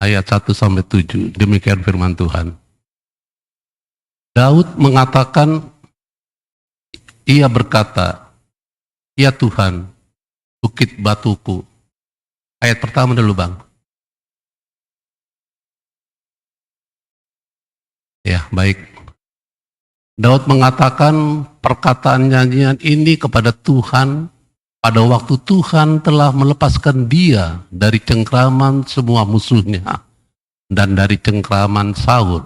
ayat 1 sampai 7. Demikian firman Tuhan. Daud mengatakan, ia berkata, ya Tuhan, bukit batuku. Ayat pertama dulu, Bang. Ya, baik. Daud mengatakan perkataan nyanyian ini kepada Tuhan pada waktu Tuhan telah melepaskan dia dari cengkraman semua musuhnya dan dari cengkraman Saul.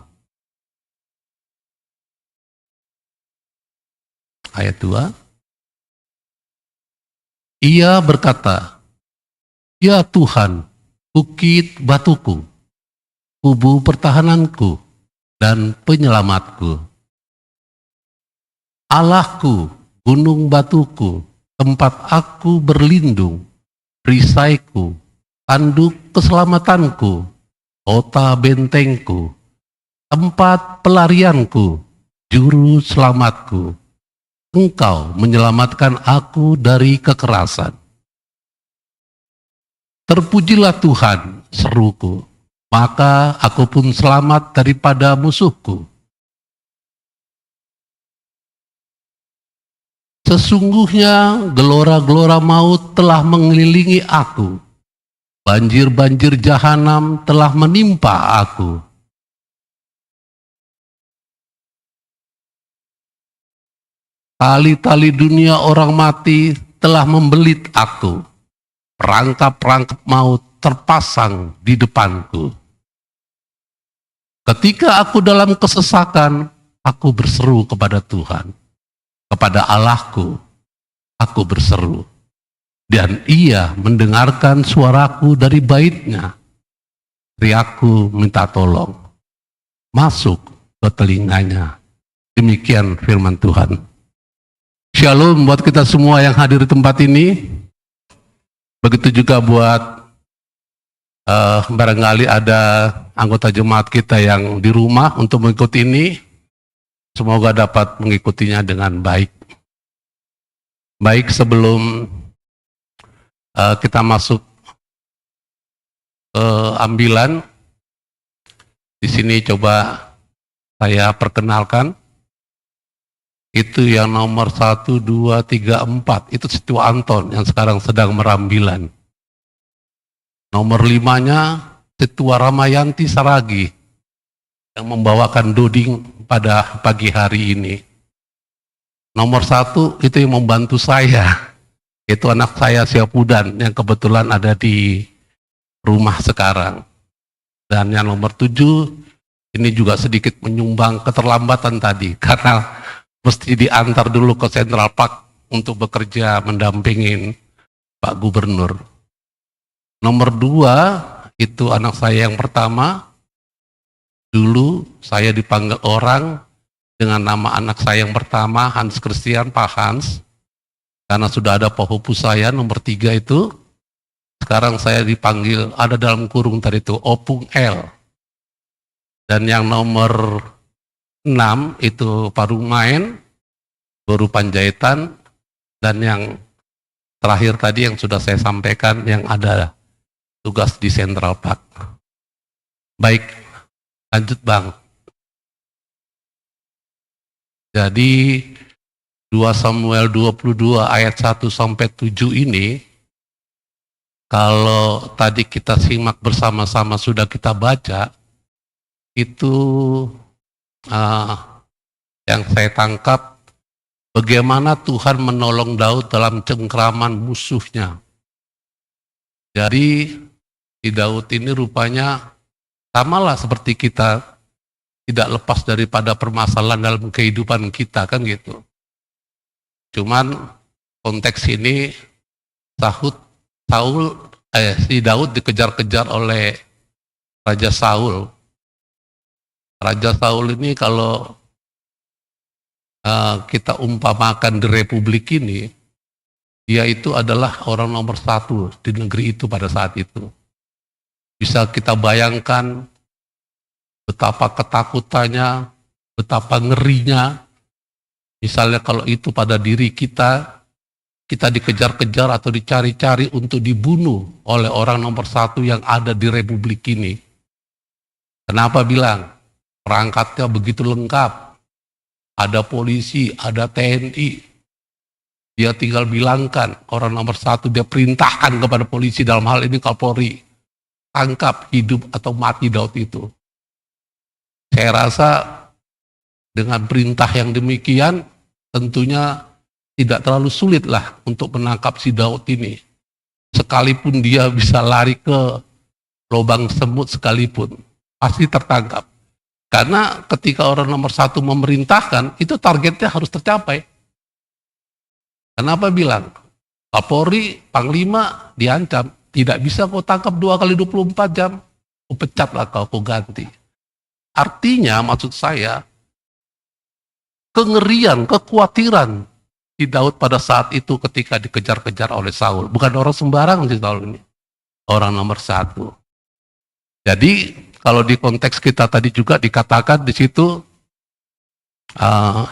Ayat 2. Ia berkata, "Ya Tuhan, bukit batuku, kubu pertahananku, dan penyelamatku. Allahku, gunung batuku, tempat aku berlindung, perisaiku, tanduk keselamatanku, kota bentengku, tempat pelarianku, juru selamatku. Engkau menyelamatkan aku dari kekerasan. Terpujilah Tuhan, seruku, maka aku pun selamat daripada musuhku. Sesungguhnya gelora-gelora maut telah mengelilingi aku. Banjir-banjir jahanam telah menimpa aku. Tali-tali dunia orang mati telah membelit aku. Perangkap-perangkap maut terpasang di depanku. Ketika aku dalam kesesakan, aku berseru kepada Tuhan. Kepada Allahku, aku berseru. Dan ia mendengarkan suaraku dari baitnya. Teriakku minta tolong. Masuk ke telinganya. Demikian firman Tuhan. Shalom buat kita semua yang hadir di tempat ini. Begitu juga buat barangkali ada anggota jemaat kita yang di rumah untuk mengikuti ini. Semoga dapat mengikutinya dengan baik. Baik, sebelum kita masuk ambilan, di sini coba saya perkenalkan. Itu yang nomor 1, 2, 3, 4. Itu Setua Anton yang sekarang sedang merambilan. Nomor 5-nya Setua Ramayanti Saragi yang membawakan doding pada pagi hari ini. Nomor 1 itu yang membantu saya. Itu anak saya Siapudan yang kebetulan ada di rumah sekarang. Dan yang nomor 7 ini juga sedikit menyumbang keterlambatan tadi karena mesti diantar dulu ke Central Park untuk bekerja mendampingin Pak Gubernur. Nomor 2 itu anak saya yang pertama. Dulu saya dipanggil orang dengan nama anak saya yang pertama, Hans Christian, Pak Hans. Karena sudah ada pohupu saya, nomor 3 itu. Sekarang saya dipanggil, ada dalam kurung tadi itu, Opung L. Dan yang nomor 6 itu Pak Rumain, Guru Panjaitan, dan yang terakhir tadi yang sudah saya sampaikan yang ada tugas di Central Park. Baik, lanjut Bang. Jadi 2 Samuel 22 ayat 1 sampai 7 ini, kalau tadi kita simak bersama-sama sudah kita baca, itu yang saya tangkap bagaimana Tuhan menolong Daud dalam cengkraman musuhnya. Jadi di Daud ini rupanya samalah seperti kita, tidak lepas daripada permasalahan dalam kehidupan kita kan gitu. Cuman konteks ini si Daud dikejar-kejar oleh Raja Saul. Raja Saul ini kalau kita umpamakan di Republik ini, dia itu adalah orang nomor 1 di negeri itu pada saat itu. Bisa kita bayangkan betapa ketakutannya, betapa ngerinya. Misalnya kalau itu pada diri kita dikejar-kejar atau dicari-cari untuk dibunuh oleh orang nomor 1 yang ada di Republik ini. Kenapa bilang? Perangkatnya begitu lengkap. Ada polisi, ada TNI. Dia tinggal bilangkan, orang nomor 1 dia perintahkan kepada polisi, dalam hal ini Kapolri, tangkap hidup atau mati Daud itu. Saya rasa Dengan perintah yang demikian, tentunya tidak terlalu sulit lah untuk menangkap si Daud ini. Sekalipun dia bisa lari ke lubang semut sekalipun, pasti tertangkap. Karena ketika orang nomor 1 memerintahkan, itu targetnya harus tercapai. Kenapa bilang? Kapolri, Panglima diancam, tidak bisa kau tangkap 2 kali 24 jam, kau pecatlah kau ganti. Artinya maksud saya, kengerian, kekhawatiran si Daud pada saat itu ketika dikejar-kejar oleh Saul. Bukan orang sembarangan si Saul ini, orang nomor 1. Jadi kalau di konteks kita tadi juga dikatakan di situ,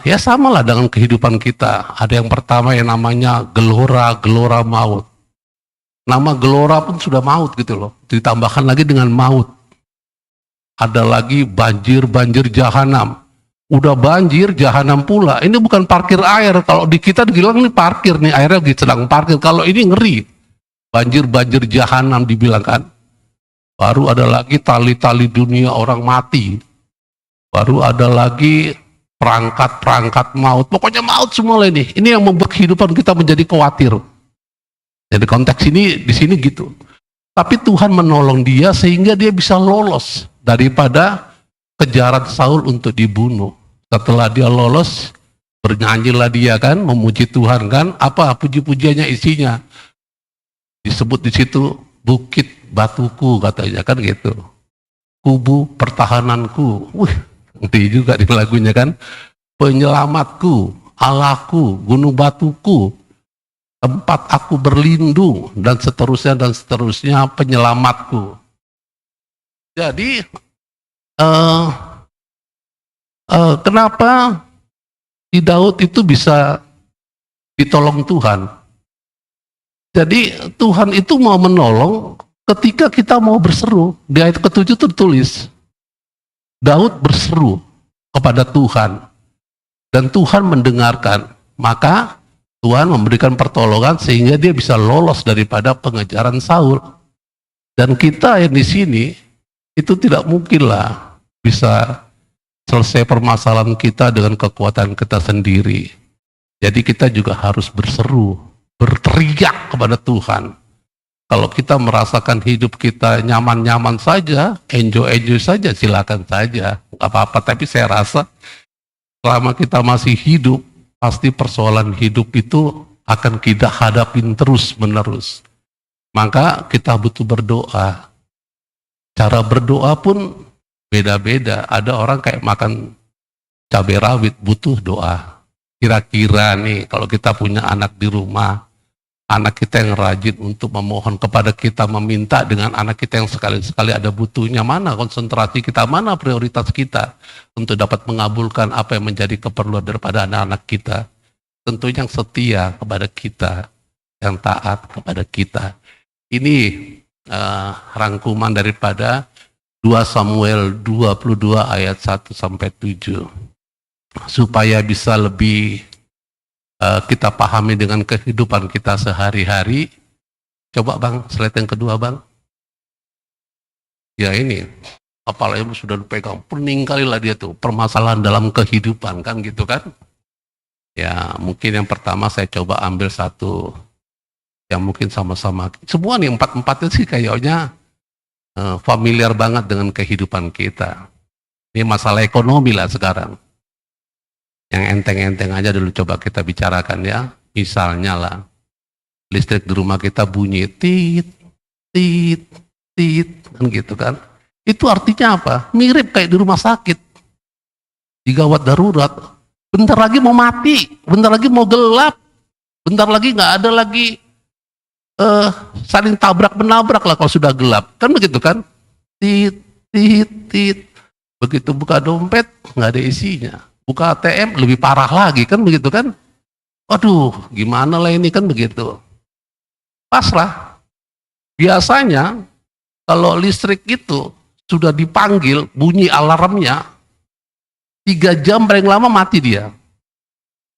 ya sama lah dengan kehidupan kita. Ada yang pertama yang namanya gelora maut. Nama gelora pun sudah maut gitu loh. Ditambahkan lagi dengan maut. Ada lagi banjir jahanam. Udah banjir jahanam pula. Ini bukan parkir air. Kalau di kita dibilang ini parkir nih, airnya lagi sedang parkir. Kalau ini ngeri. Banjir jahanam dibilang kan. Baru ada lagi tali-tali dunia orang mati. Baru ada lagi perangkat maut. Pokoknya maut semua ini. Ini yang membuat kehidupan kita menjadi khawatir. Jadi konteks ini di sini gitu. Tapi Tuhan menolong dia sehingga dia bisa lolos daripada kejaran Saul untuk dibunuh. Setelah dia lolos, bernyanyilah dia kan, memuji Tuhan kan. Apa puji-pujiannya isinya? Disebut di situ bukit batuku katanya kan gitu. Kubu pertahananku. Nanti juga di lagunya kan. Penyelamatku, Allahku, gunung batuku, tempat aku berlindung, dan seterusnya penyelamatku. Jadi kenapa di Daud itu bisa ditolong Tuhan? Jadi Tuhan itu mau menolong ketika kita mau berseru. Di ayat ke-7 tertulis, Daud berseru kepada Tuhan, dan Tuhan mendengarkan. Maka Tuhan memberikan pertolongan sehingga dia bisa lolos daripada pengejaran Saul. Dan kita yang di sini itu tidak mungkinlah bisa selesai permasalahan kita dengan kekuatan kita sendiri. Jadi kita juga harus berseru, berteriak kepada Tuhan. Kalau kita merasakan hidup kita nyaman-nyaman saja, enjoy saja, silakan saja, nggak apa-apa. Tapi saya rasa selama kita masih hidup, pasti persoalan hidup itu akan kita hadapin terus-menerus. Maka kita butuh berdoa. Cara berdoa pun beda-beda. Ada orang kayak makan cabai rawit, butuh doa. Kira-kira nih, kalau kita punya anak di rumah, anak kita yang rajin untuk memohon kepada kita, meminta dengan anak kita yang sekali-sekali ada butuhnya, mana konsentrasi kita, mana prioritas kita untuk dapat mengabulkan apa yang menjadi keperluan daripada anak-anak kita. Tentunya yang setia kepada kita, yang taat kepada kita. Ini rangkuman daripada 2 Samuel 22 ayat 1-7. Supaya bisa lebih kita pahami dengan kehidupan kita sehari-hari. Coba Bang, slide yang kedua Bang. Ya ini, kepala ibu sudah dipegang, pening kali lah dia tuh, permasalahan dalam kehidupan kan gitu kan. Ya mungkin yang pertama saya coba ambil satu yang mungkin sama-sama, semua nih 4-4-nya sih kayaknya familiar banget dengan kehidupan kita. Ini masalah ekonomi lah sekarang. Yang enteng-enteng aja dulu coba kita bicarakan ya. Misalnya lah, listrik di rumah kita bunyi, tit, kan gitu kan. Itu artinya apa? Mirip kayak di rumah sakit. Di gawat darurat, bentar lagi mau mati, bentar lagi mau gelap, bentar lagi nggak ada lagi saling tabrak-menabrak lah kalau sudah gelap. Kan begitu kan? Tit. Begitu buka dompet, nggak ada isinya. Buka ATM lebih parah lagi kan begitu kan. Waduh gimana lah ini kan begitu. Pasrah. Biasanya kalau listrik itu sudah dipanggil bunyi alarmnya 3 jam paling lama mati dia.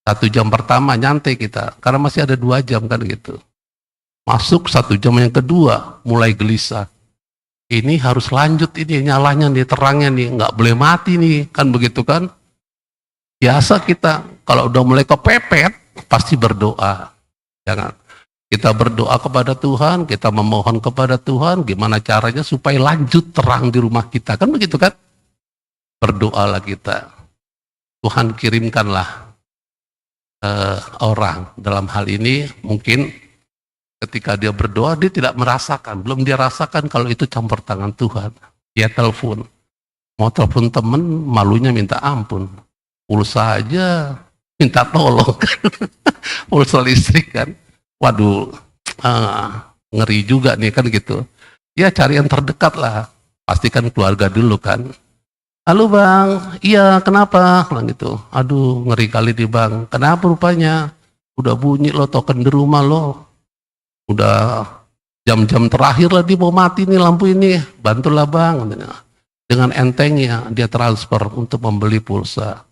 1 jam pertama nyantai kita karena masih ada 2 jam kan gitu. Masuk 1 jam yang kedua mulai gelisah. Ini harus lanjut ini nyalanya nih, terangnya nih, nggak boleh mati nih kan begitu kan. Biasa kita kalau udah mulai kepepet, pasti berdoa. Jangan. Kita berdoa kepada Tuhan, kita memohon kepada Tuhan, gimana caranya supaya lanjut terang di rumah kita. Kan begitu kan? Berdoalah kita. Tuhan kirimkanlah orang. Dalam hal ini mungkin ketika dia berdoa, dia tidak merasakan. Belum dia rasakan kalau itu campur tangan Tuhan. Dia telepon. Mau telepon temen, malunya minta ampun. Pulsa aja minta tolong. Pulsa listrik kan. Waduh, ngeri juga nih kan gitu. Ya cari yang terdekat lah. Pastikan keluarga dulu kan. Halo bang, iya kenapa? Bilang gitu. Aduh ngeri kali nih bang. Kenapa rupanya? Udah bunyi lo token di rumah lo. Udah jam-jam terakhir lah dia mau mati nih lampu ini. Bantulah bang. Dengan entengnya dia transfer untuk membeli pulsa.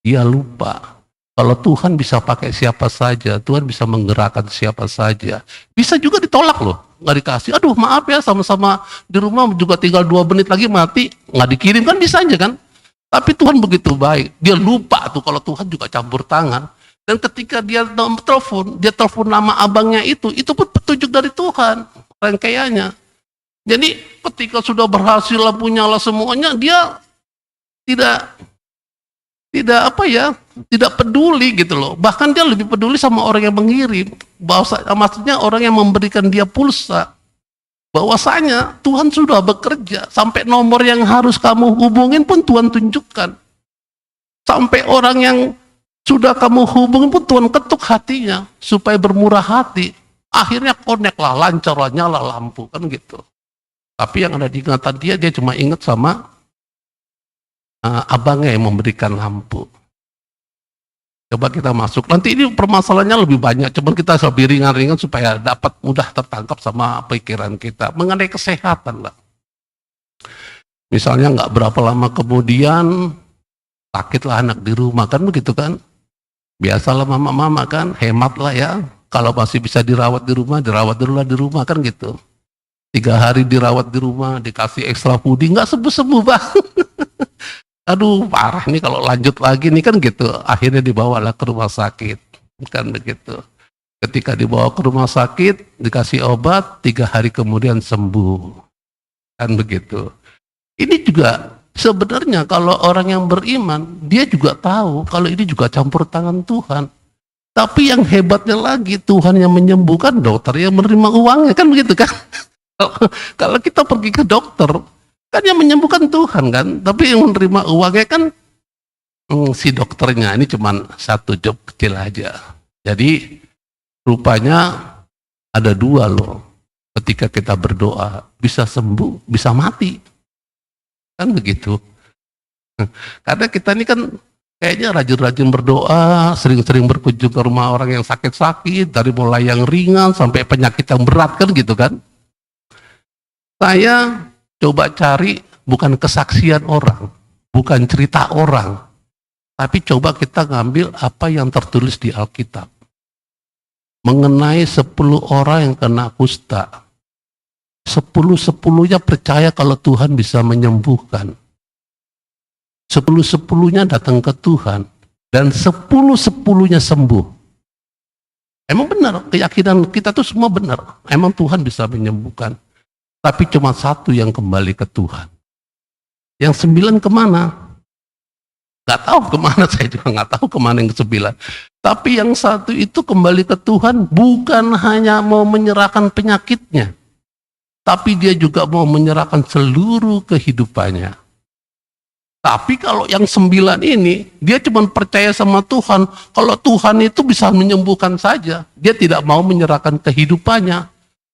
Dia lupa. Kalau Tuhan bisa pakai siapa saja, Tuhan bisa menggerakkan siapa saja. Bisa juga ditolak loh, nggak dikasih. Aduh maaf ya, sama-sama di rumah juga tinggal 2 menit lagi mati, nggak dikirim kan bisa aja kan. Tapi Tuhan begitu baik, dia lupa tuh kalau Tuhan juga campur tangan. Dan ketika dia telepon nama abangnya itu pun petunjuk dari Tuhan, rangkaiannya. Jadi ketika sudah berhasil lampu nyala semuanya, dia tidak peduli gitu loh. Bahkan dia lebih peduli sama orang yang mengirim. Maksudnya orang yang memberikan dia pulsa. Bahwasanya Tuhan sudah bekerja. Sampai nomor yang harus kamu hubungin pun Tuhan tunjukkan. Sampai orang yang sudah kamu hubungin pun Tuhan ketuk hatinya. Supaya bermurah hati. Akhirnya connect lah, lancar lah, nyala lampu. Kan gitu. Tapi yang ada di ingatan dia cuma ingat sama abangnya yang memberikan lampu. Coba kita masuk. Nanti ini permasalahannya lebih banyak. Coba kita lebih ringan-ringan supaya dapat mudah tertangkap sama pikiran kita. Mengenai kesehatan lah. Misalnya nggak berapa lama kemudian sakitlah anak di rumah kan begitu kan. Biasalah mama-mama kan hemat lah ya. Kalau masih bisa dirawat di rumah di rumah kan gitu. 3 hari dirawat di rumah, dikasih ekstra puding, nggak sembuh-sembuh bang. Aduh parah nih kalau lanjut lagi nih kan gitu. Akhirnya dibawalah ke rumah sakit. Kan begitu. Ketika dibawa ke rumah sakit, dikasih obat, 3 hari kemudian sembuh. Kan begitu. Ini juga sebenarnya kalau orang yang beriman, dia juga tahu kalau ini juga campur tangan Tuhan. Tapi yang hebatnya lagi, Tuhan yang menyembuhkan, dokter yang menerima uangnya. Kan begitu kan. Kalau kita pergi ke dokter, kan yang menyembuhkan Tuhan kan, tapi yang menerima uangnya kan si dokternya. Ini cuma satu job kecil aja. Jadi rupanya ada 2 loh. Ketika kita berdoa, bisa sembuh, bisa mati. Kan begitu. Karena kita ini kan kayaknya rajin-rajin berdoa, sering-sering berkunjung ke rumah orang yang sakit-sakit, dari mulai yang ringan sampai penyakit yang berat kan gitu kan. Saya coba cari bukan kesaksian orang, bukan cerita orang, tapi coba kita ngambil apa yang tertulis di Alkitab. Mengenai 10 orang yang kena kusta. 10-10-nya percaya kalau Tuhan bisa menyembuhkan. 10-10-nya datang ke Tuhan. Dan 10-10-nya sembuh. Emang benar, keyakinan kita tuh semua benar. Emang Tuhan bisa menyembuhkan. Tapi cuma 1 yang kembali ke Tuhan. Yang 9 kemana? Gak tahu kemana, saya juga gak tahu kemana yang ke-9. Tapi yang 1 itu kembali ke Tuhan bukan hanya mau menyerahkan penyakitnya. Tapi dia juga mau menyerahkan seluruh kehidupannya. Tapi kalau yang 9 ini, dia cuma percaya sama Tuhan. Kalau Tuhan itu bisa menyembuhkan saja. Dia tidak mau menyerahkan kehidupannya.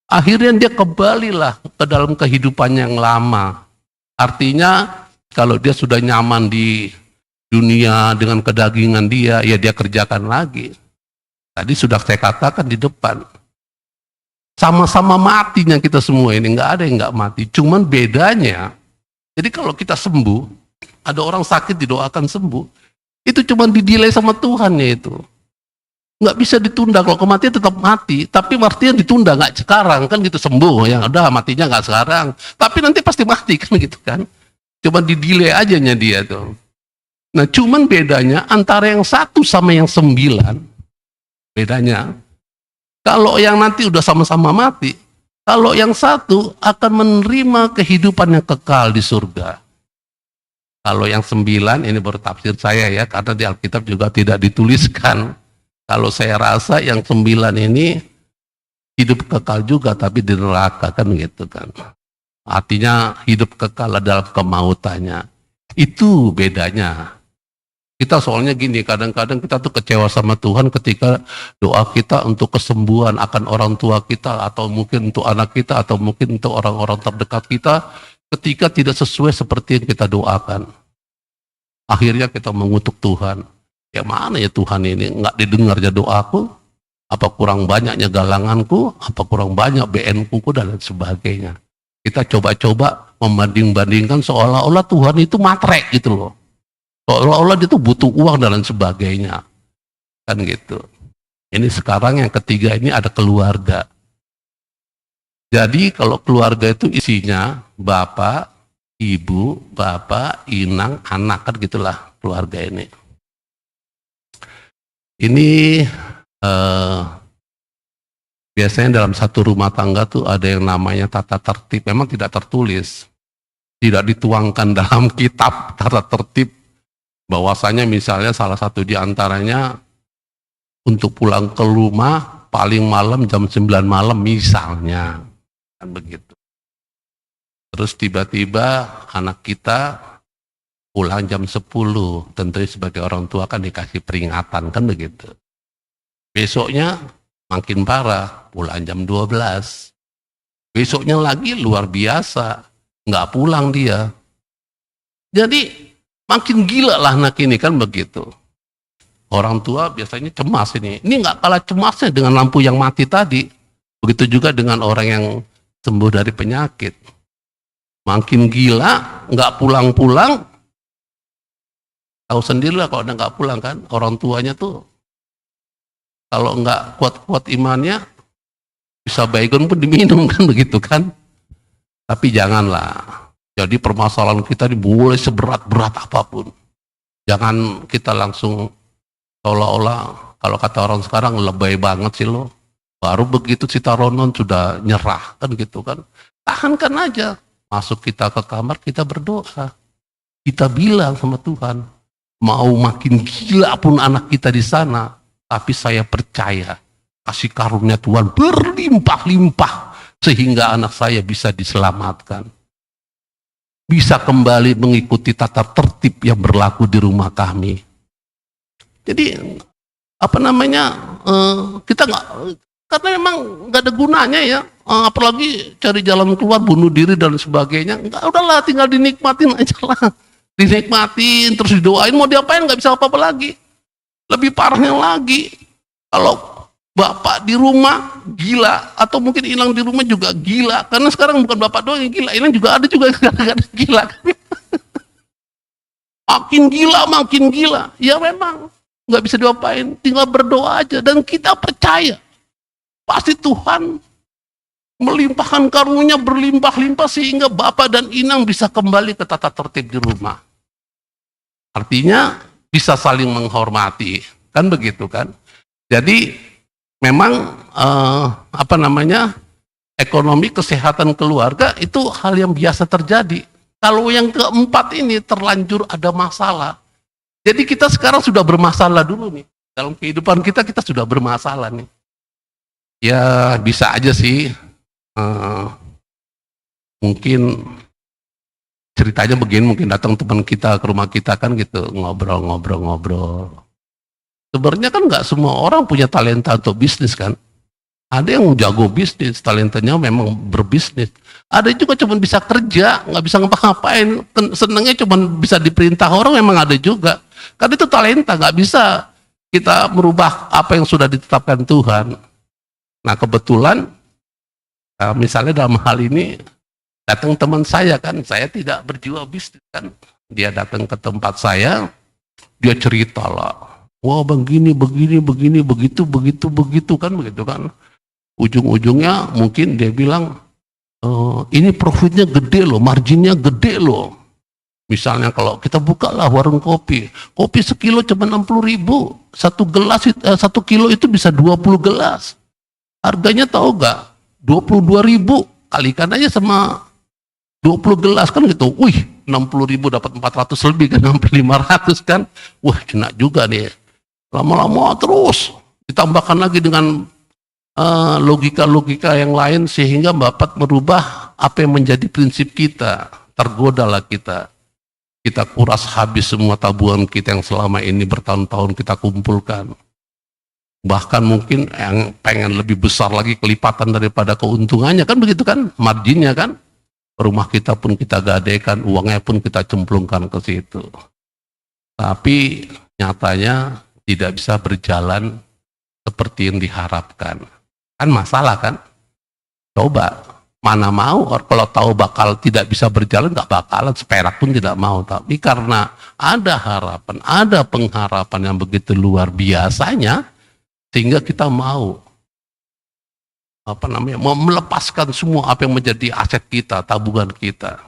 Akhirnya dia kembalilah ke dalam kehidupan yang lama. Artinya kalau dia sudah nyaman di dunia dengan kedagingan dia, ya dia kerjakan lagi. Tadi sudah saya katakan di depan. Sama-sama matinya kita semua ini, nggak ada yang nggak mati. Cuman bedanya, jadi kalau kita sembuh, ada orang sakit didoakan sembuh, itu cuma didelay sama Tuhan ya itu. Nggak bisa ditunda, kalau kematian tetap mati, tapi artinya ditunda, nggak sekarang, kan gitu sembuh, ya udah matinya nggak sekarang, tapi nanti pasti mati kan gitu kan, cuma di delay aja nya dia tuh. Nah, cuman bedanya antara yang 1 sama yang 9, bedanya, kalau yang nanti udah sama-sama mati, kalau yang 1 akan menerima kehidupan yang kekal di surga. Kalau yang 9, ini baru tafsir saya ya, karena di Alkitab juga tidak dituliskan. Kalau saya rasa yang 9 ini hidup kekal juga, tapi di neraka kan gitu kan. Artinya hidup kekal adalah kemautannya. Itu bedanya. Kita soalnya gini, kadang-kadang kita tuh kecewa sama Tuhan ketika doa kita untuk kesembuhan akan orang tua kita, atau mungkin untuk anak kita, atau mungkin untuk orang-orang terdekat kita, ketika tidak sesuai seperti yang kita doakan. Akhirnya kita mengutuk Tuhan. Ya mana ya Tuhan ini, nggak didengarnya doaku, apa kurang banyaknya galanganku, apa kurang banyak BN-ku, dan lain sebagainya. Kita coba-coba membanding-bandingkan seolah-olah Tuhan itu matre gitu loh. Seolah-olah dia tuh butuh uang dan lain sebagainya. Kan gitu. Ini sekarang yang ketiga ini ada keluarga. Jadi kalau keluarga itu isinya bapak, ibu, bapak, inang, anak, kan gitulah keluarga ini. Ini biasanya dalam satu rumah tangga tuh ada yang namanya tata tertib. Memang tidak tertulis, tidak dituangkan dalam kitab tata tertib, bahwasanya misalnya salah satu di antaranya untuk pulang ke rumah paling malam jam 9 malam misalnya, kan begitu. Terus tiba-tiba anak kita pulang jam 10, tentu sebagai orang tua kan dikasih peringatan, kan begitu. Besoknya makin parah, pulang jam 12. Besoknya lagi luar biasa, nggak pulang dia. Jadi makin gila lah anak ini, kan begitu. Orang tua biasanya cemas ini. Ini nggak kalah cemasnya dengan lampu yang mati tadi. Begitu juga dengan orang yang sembuh dari penyakit. Makin gila, nggak pulang-pulang. Tahu sendirilah kalau udah nggak pulang kan, orang tuanya tuh kalau nggak kuat-kuat imannya, bisa baygon pun diminum, kan begitu kan. Tapi janganlah. Jadi permasalahan kita ini boleh seberat-berat apapun. Jangan kita langsung seolah-olah, kalau kata orang sekarang, lebay banget sih lo. Baru begitu si Taronon sudah nyerah, kan gitu kan. Tahankan aja. Masuk kita ke kamar, kita berdoa. Kita bilang sama Tuhan, mau makin gila pun anak kita di sana, tapi saya percaya kasih karunia Tuhan berlimpah-limpah sehingga anak saya bisa diselamatkan. Bisa kembali mengikuti tata tertib yang berlaku di rumah kami. Jadi kita nggak, karena memang nggak ada gunanya ya, apalagi cari jalan keluar, bunuh diri dan sebagainya. Enggak, udahlah, tinggal dinikmatin aja lah, dinikmatin terus didoain, mau diapain, nggak bisa apa-apa lagi. Lebih parahnya lagi, kalau bapak di rumah gila, atau mungkin Inang di rumah juga gila, karena sekarang bukan bapak doang yang gila, Inang juga ada juga yang gila. Makin gila, ya memang nggak bisa diapain, tinggal berdoa aja, dan kita percaya pasti Tuhan melimpahkan karunia berlimpah-limpah sehingga bapak dan Inang bisa kembali ke tata tertib di rumah. Artinya bisa saling menghormati, kan begitu kan. Jadi memang ekonomi kesehatan keluarga itu hal yang biasa terjadi. Kalau yang keempat ini terlanjur ada masalah. Jadi kita sekarang sudah bermasalah dulu nih. Dalam kehidupan kita sudah bermasalah nih. Ya bisa aja sih, mungkin ceritanya begini, mungkin datang teman kita ke rumah kita kan gitu, ngobrol. Sebenarnya kan nggak semua orang punya talenta untuk bisnis kan. Ada yang jago bisnis, talentanya memang berbisnis. Ada juga cuma bisa kerja, nggak bisa ngapa-ngapain, senengnya cuma bisa diperintah orang, memang ada juga. Kan itu talenta, nggak bisa kita merubah apa yang sudah ditetapkan Tuhan. Nah kebetulan, misalnya dalam hal ini, datang teman saya kan, saya tidak berjiwa bisnis kan. Dia datang ke tempat saya, dia cerita lah. Wah begini, begitu kan. Ujung-ujungnya mungkin dia bilang, ini profitnya gede loh, marginnya gede loh. Misalnya kalau kita buka lah warung kopi, kopi sekilo cuma 60.000, satu kilo itu bisa 20 gelas. Harganya tahu nggak? 22.000, kalikan aja sama 20 gelas kan gitu. Wih, 60.000 dapat 400 lebih kan, sampai 500 kan. Wah, kena juga nih. Lama-lama terus ditambahkan lagi dengan logika-logika yang lain sehingga dapat merubah apa yang menjadi prinsip kita. Tergodalah kita. Kita kuras habis semua tabungan kita yang selama ini bertahun-tahun kita kumpulkan. Bahkan mungkin yang pengen lebih besar lagi kelipatan daripada keuntungannya, kan begitu kan, marginnya kan. Rumah kita pun kita gadaikan, uangnya pun kita cemplungkan ke situ. Tapi nyatanya tidak bisa berjalan seperti yang diharapkan. Kan masalah kan? Coba, mana mau kalau tahu bakal tidak bisa berjalan, nggak bakalan, seperak pun tidak mau. Tapi karena ada harapan, ada pengharapan yang begitu luar biasanya, sehingga kita mau melepaskan semua apa yang menjadi aset kita, tabungan kita.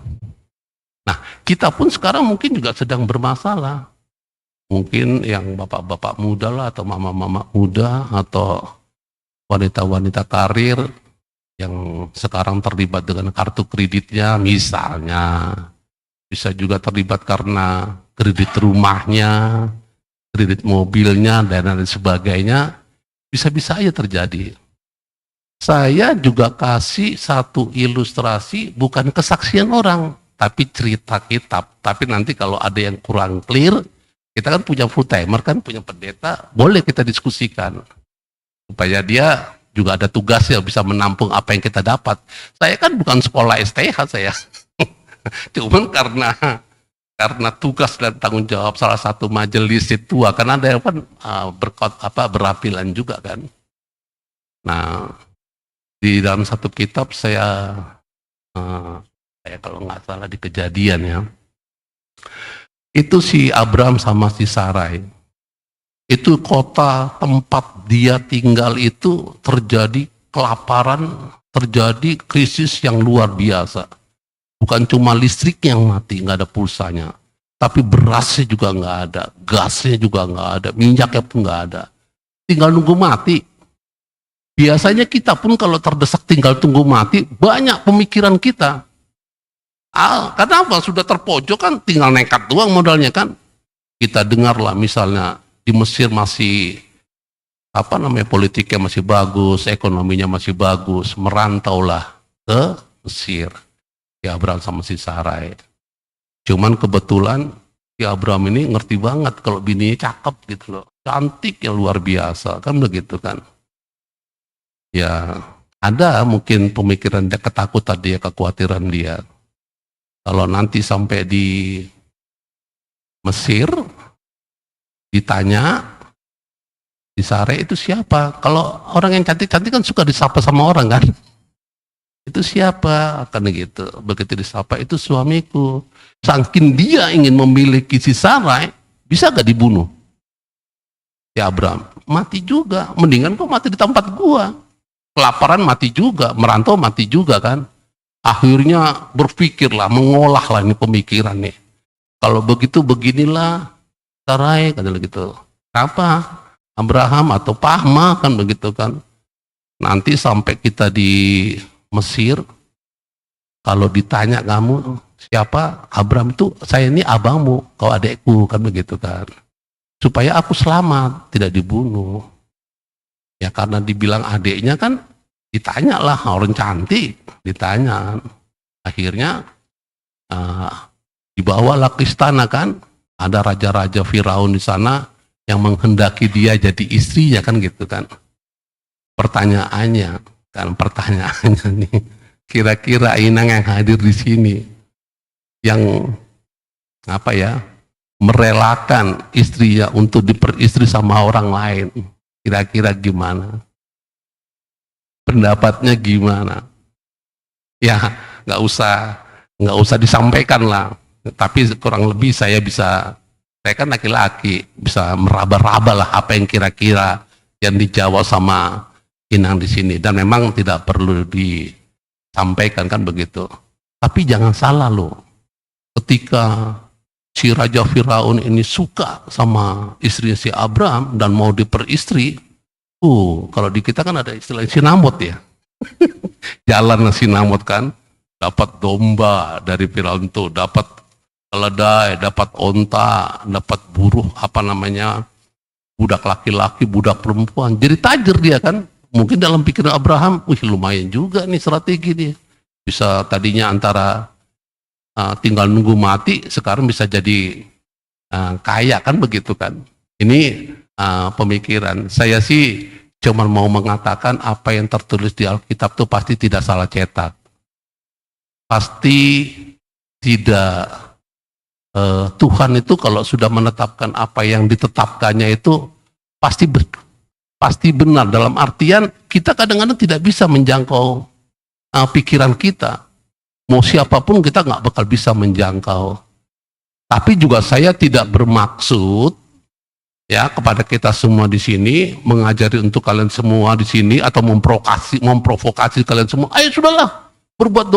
Nah, kita pun sekarang mungkin juga sedang bermasalah. Mungkin yang bapak-bapak muda lah, atau mama-mama muda, atau wanita-wanita karir yang sekarang terlibat dengan kartu kreditnya misalnya. Bisa juga terlibat karena kredit rumahnya, kredit mobilnya, dan lain sebagainya. Bisa-bisa aja terjadi. Saya juga kasih satu ilustrasi, bukan kesaksian orang, tapi cerita kitab. Tapi nanti kalau ada yang kurang clear, kita kan punya full timer, kan punya pendeta, boleh kita diskusikan. Supaya dia juga ada tugasnya bisa menampung apa yang kita dapat. Saya kan bukan sekolah STH saya. Cuman karena tugas dan tanggung jawab salah satu majelis itu kan ada yang kan berapilan juga kan. Nah, di dalam satu kitab saya kalau nggak salah di Kejadian ya, itu si Abraham sama si Sarai, itu kota tempat dia tinggal itu terjadi kelaparan, terjadi krisis yang luar biasa. Bukan cuma listrik yang mati, nggak ada pulsanya, tapi berasnya juga nggak ada, gasnya juga nggak ada, minyaknya pun nggak ada. Tinggal nunggu mati. Biasanya kita pun kalau terdesak tinggal tunggu mati, banyak pemikiran kita. Kenapa? Sudah terpojok kan, tinggal nekat doang modalnya kan. Kita dengarlah misalnya di Mesir masih politiknya masih bagus, ekonominya masih bagus, merantaulah ke Mesir. Si Abraham sama si Sarai. Cuman kebetulan si Abraham ini ngerti banget kalau bininya cakep gitu loh. Cantik yang luar biasa, kan begitu kan. Ya, ada mungkin pemikiran dia, ketakutan dia, kekhawatiran dia. Kalau nanti sampai di Mesir, ditanya, di Sarai itu siapa? Kalau orang yang cantik-cantik kan suka disapa sama orang kan? Itu siapa? Kan gitu. Begitu disapa, itu suamiku. Saking dia ingin memiliki si Sarai, bisa gak dibunuh? Ya Abraham, mati juga. Mendingan kok mati di tempat gua. Kelaparan mati juga, merantau mati juga kan. Akhirnya berpikirlah, mengolahlah ini pemikiran nih. Kalau begitu beginilah Sarai, kata gitu. Apa? Abraham atau Pahma kan begitu kan. Nanti sampai kita di Mesir, kalau ditanya kamu siapa? Abraham itu, saya ini abangmu, kau adekku, kan begitu kan. Supaya aku selamat, tidak dibunuh. Ya karena dibilang adiknya kan, ditanyalah orang cantik, ditanya. Akhirnya dibawalah ke istana kan, ada raja-raja Firaun di sana yang menghendaki dia jadi istrinya kan gitu kan. Pertanyaannya nih, kira-kira inang yang hadir di sini yang merelakan istrinya untuk diperistri sama orang lain, kira-kira gimana? Pendapatnya gimana? Ya nggak usah disampaikan lah. Tapi kurang lebih saya kan laki-laki, bisa meraba-raba lah apa yang kira-kira yang dijawab sama inang di sini. Dan memang tidak perlu disampaikan kan begitu. Tapi jangan salah loh, ketika si Raja Firaun ini suka sama istrinya si Abraham dan mau diperistri, kalau di kita kan ada istilah sinamot ya. Jalan sinamot kan, dapat domba dari Firaun itu, dapat keledai, dapat onta, dapat buruh budak laki-laki, budak perempuan. Jadi tajir dia kan. Mungkin dalam pikiran Abraham, lumayan juga nih strategi dia. Bisa tadinya antara tinggal nunggu mati, sekarang bisa jadi kaya kan begitu kan. Ini pemikiran. Saya sih cuma mau mengatakan apa yang tertulis di Alkitab itu pasti tidak salah cetak. Pasti tidak, Tuhan itu kalau sudah menetapkan apa yang ditetapkannya itu pasti benar. Dalam artian kita kadang-kadang tidak bisa menjangkau pikiran kita. Mau siapapun kita nggak bakal bisa menjangkau. Tapi juga saya tidak bermaksud ya kepada kita semua di sini mengajari untuk kalian semua di sini atau memprovokasi kalian semua. Ayo sudahlah, berbuat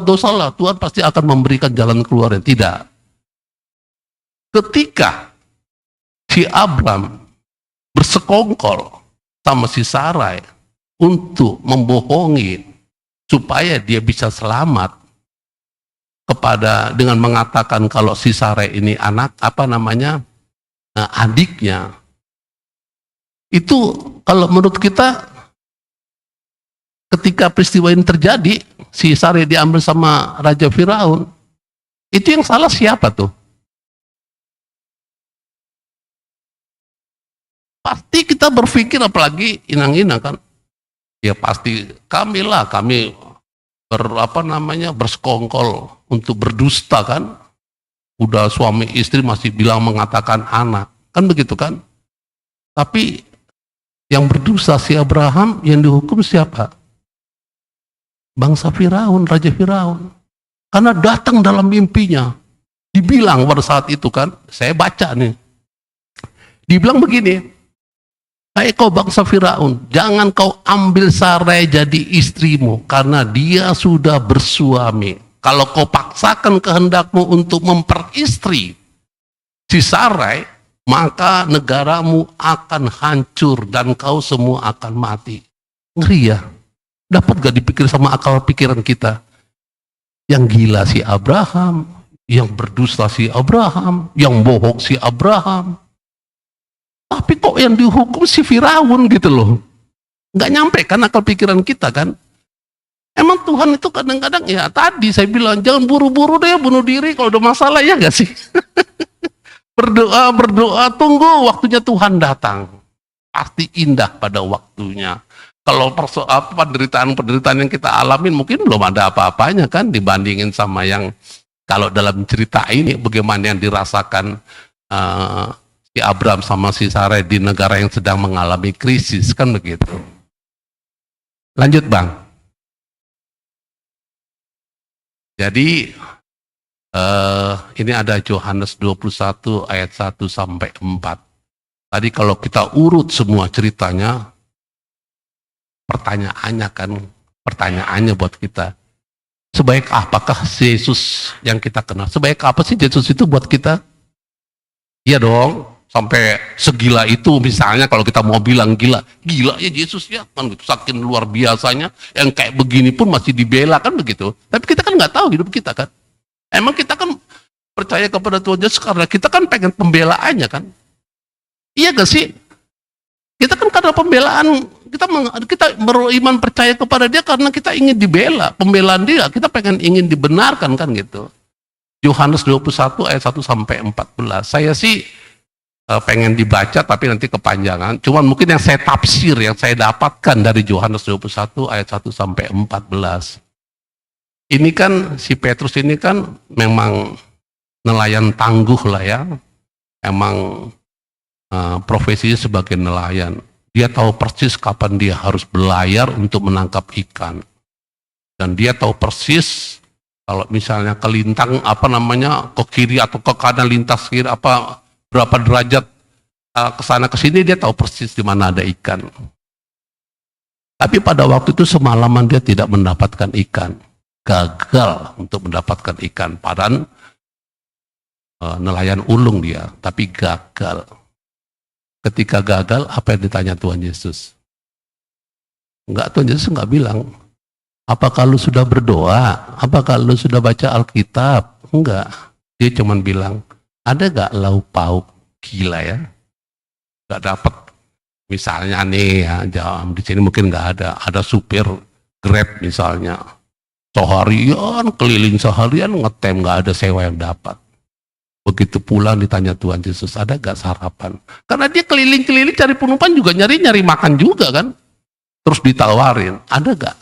dosalah. Tuhan pasti akan memberikan jalan keluar. Tidak. Ketika si Abraham bersekongkol sama si Sarai untuk membohongi supaya dia bisa selamat dengan mengatakan kalau si Sarai ini adiknya. Itu kalau menurut kita ketika peristiwa ini terjadi, si Sarai diambil sama Raja Firaun, itu yang salah siapa tuh? Pasti kita berpikir, apalagi inang-inang kan, ya pasti kami bersekongkol untuk berdusta kan, udah suami istri masih mengatakan anak, kan begitu kan. Tapi yang berdosa si Abraham, yang dihukum siapa? Bangsa Firaun, Raja Firaun. Karena datang dalam mimpinya, dibilang pada saat itu kan, saya baca nih, dibilang begini, hai kau bangsa Firaun, jangan kau ambil Sarai jadi istrimu, karena dia sudah bersuami. Kalau kau paksakan kehendakmu untuk memperistri si Sarai, maka negaramu akan hancur dan kau semua akan mati. Ngeri ya? Dapat gak dipikir sama akal pikiran kita? Yang gila si Abraham, yang berdusta si Abraham, yang bohong si Abraham. Tapi kok yang dihukum si Firaun gitu loh. Nggak nyampe kan akal pikiran kita kan. Emang Tuhan itu kadang-kadang ya tadi saya bilang jangan buru-buru deh bunuh diri kalau ada masalah, ya nggak sih? Berdoa, tunggu waktunya Tuhan datang. Pasti indah pada waktunya. Kalau penderitaan yang kita alamin mungkin belum ada apa-apanya kan dibandingin sama yang kalau dalam cerita ini bagaimana yang dirasakan si Abraham sama si Sarai di negara yang sedang mengalami krisis, kan begitu. Lanjut Bang. Jadi ini ada Yohanes 21 ayat 1 sampai 4. Tadi kalau kita urut semua ceritanya, pertanyaannya buat kita, sebaik apakah Yesus yang kita kenal? Sebaik apa sih Yesus itu buat kita? Iya dong, sampai segila itu misalnya kalau kita mau bilang gila ya Yesus ya, kan gitu, saking luar biasanya, yang kayak begini pun masih dibela kan begitu. Tapi kita kan nggak tahu hidup kita kan. Emang kita kan percaya kepada Tuhan Yesus karena kita kan pengen pembelaannya kan. Iya gak sih? Kita kan karena pembelaan, kita beriman percaya kepada dia karena kita ingin dibela, pembelaan dia, kita ingin dibenarkan kan gitu. Yohanes 21 ayat 1 sampai 14. Saya sih pengen dibaca tapi nanti kepanjangan. Cuman mungkin yang saya tafsir, yang saya dapatkan dari Yohanes 21 ayat 1 sampai 14. Ini kan si Petrus ini kan memang nelayan tangguh lah ya. Emang profesinya sebagai nelayan. Dia tahu persis kapan dia harus berlayar untuk menangkap ikan. Dan dia tahu persis kalau misalnya kelintang ke kiri atau ke kanan, lintas kiri berapa derajat ke sana ke sini, dia tahu persis di mana ada ikan. Tapi pada waktu itu semalaman dia tidak mendapatkan ikan. Gagal untuk mendapatkan ikan. Padahal nelayan ulung dia, tapi gagal. Ketika gagal, apa yang ditanya Tuhan Yesus? Enggak, Tuhan Yesus enggak bilang, apakah lu sudah berdoa? Apakah lu sudah baca Alkitab? Enggak. Dia cuma bilang, ada gak lauk pauk? Gila ya. Gak dapat. Misalnya nih ya, di sini mungkin gak ada. Ada supir Grab misalnya. Seharian, keliling seharian, ngetem, gak ada sewa yang dapat. Begitu pulang ditanya Tuhan Yesus, ada gak sarapan? Karena dia keliling-keliling cari penumpang juga nyari makan juga kan. Terus ditawarin, ada gak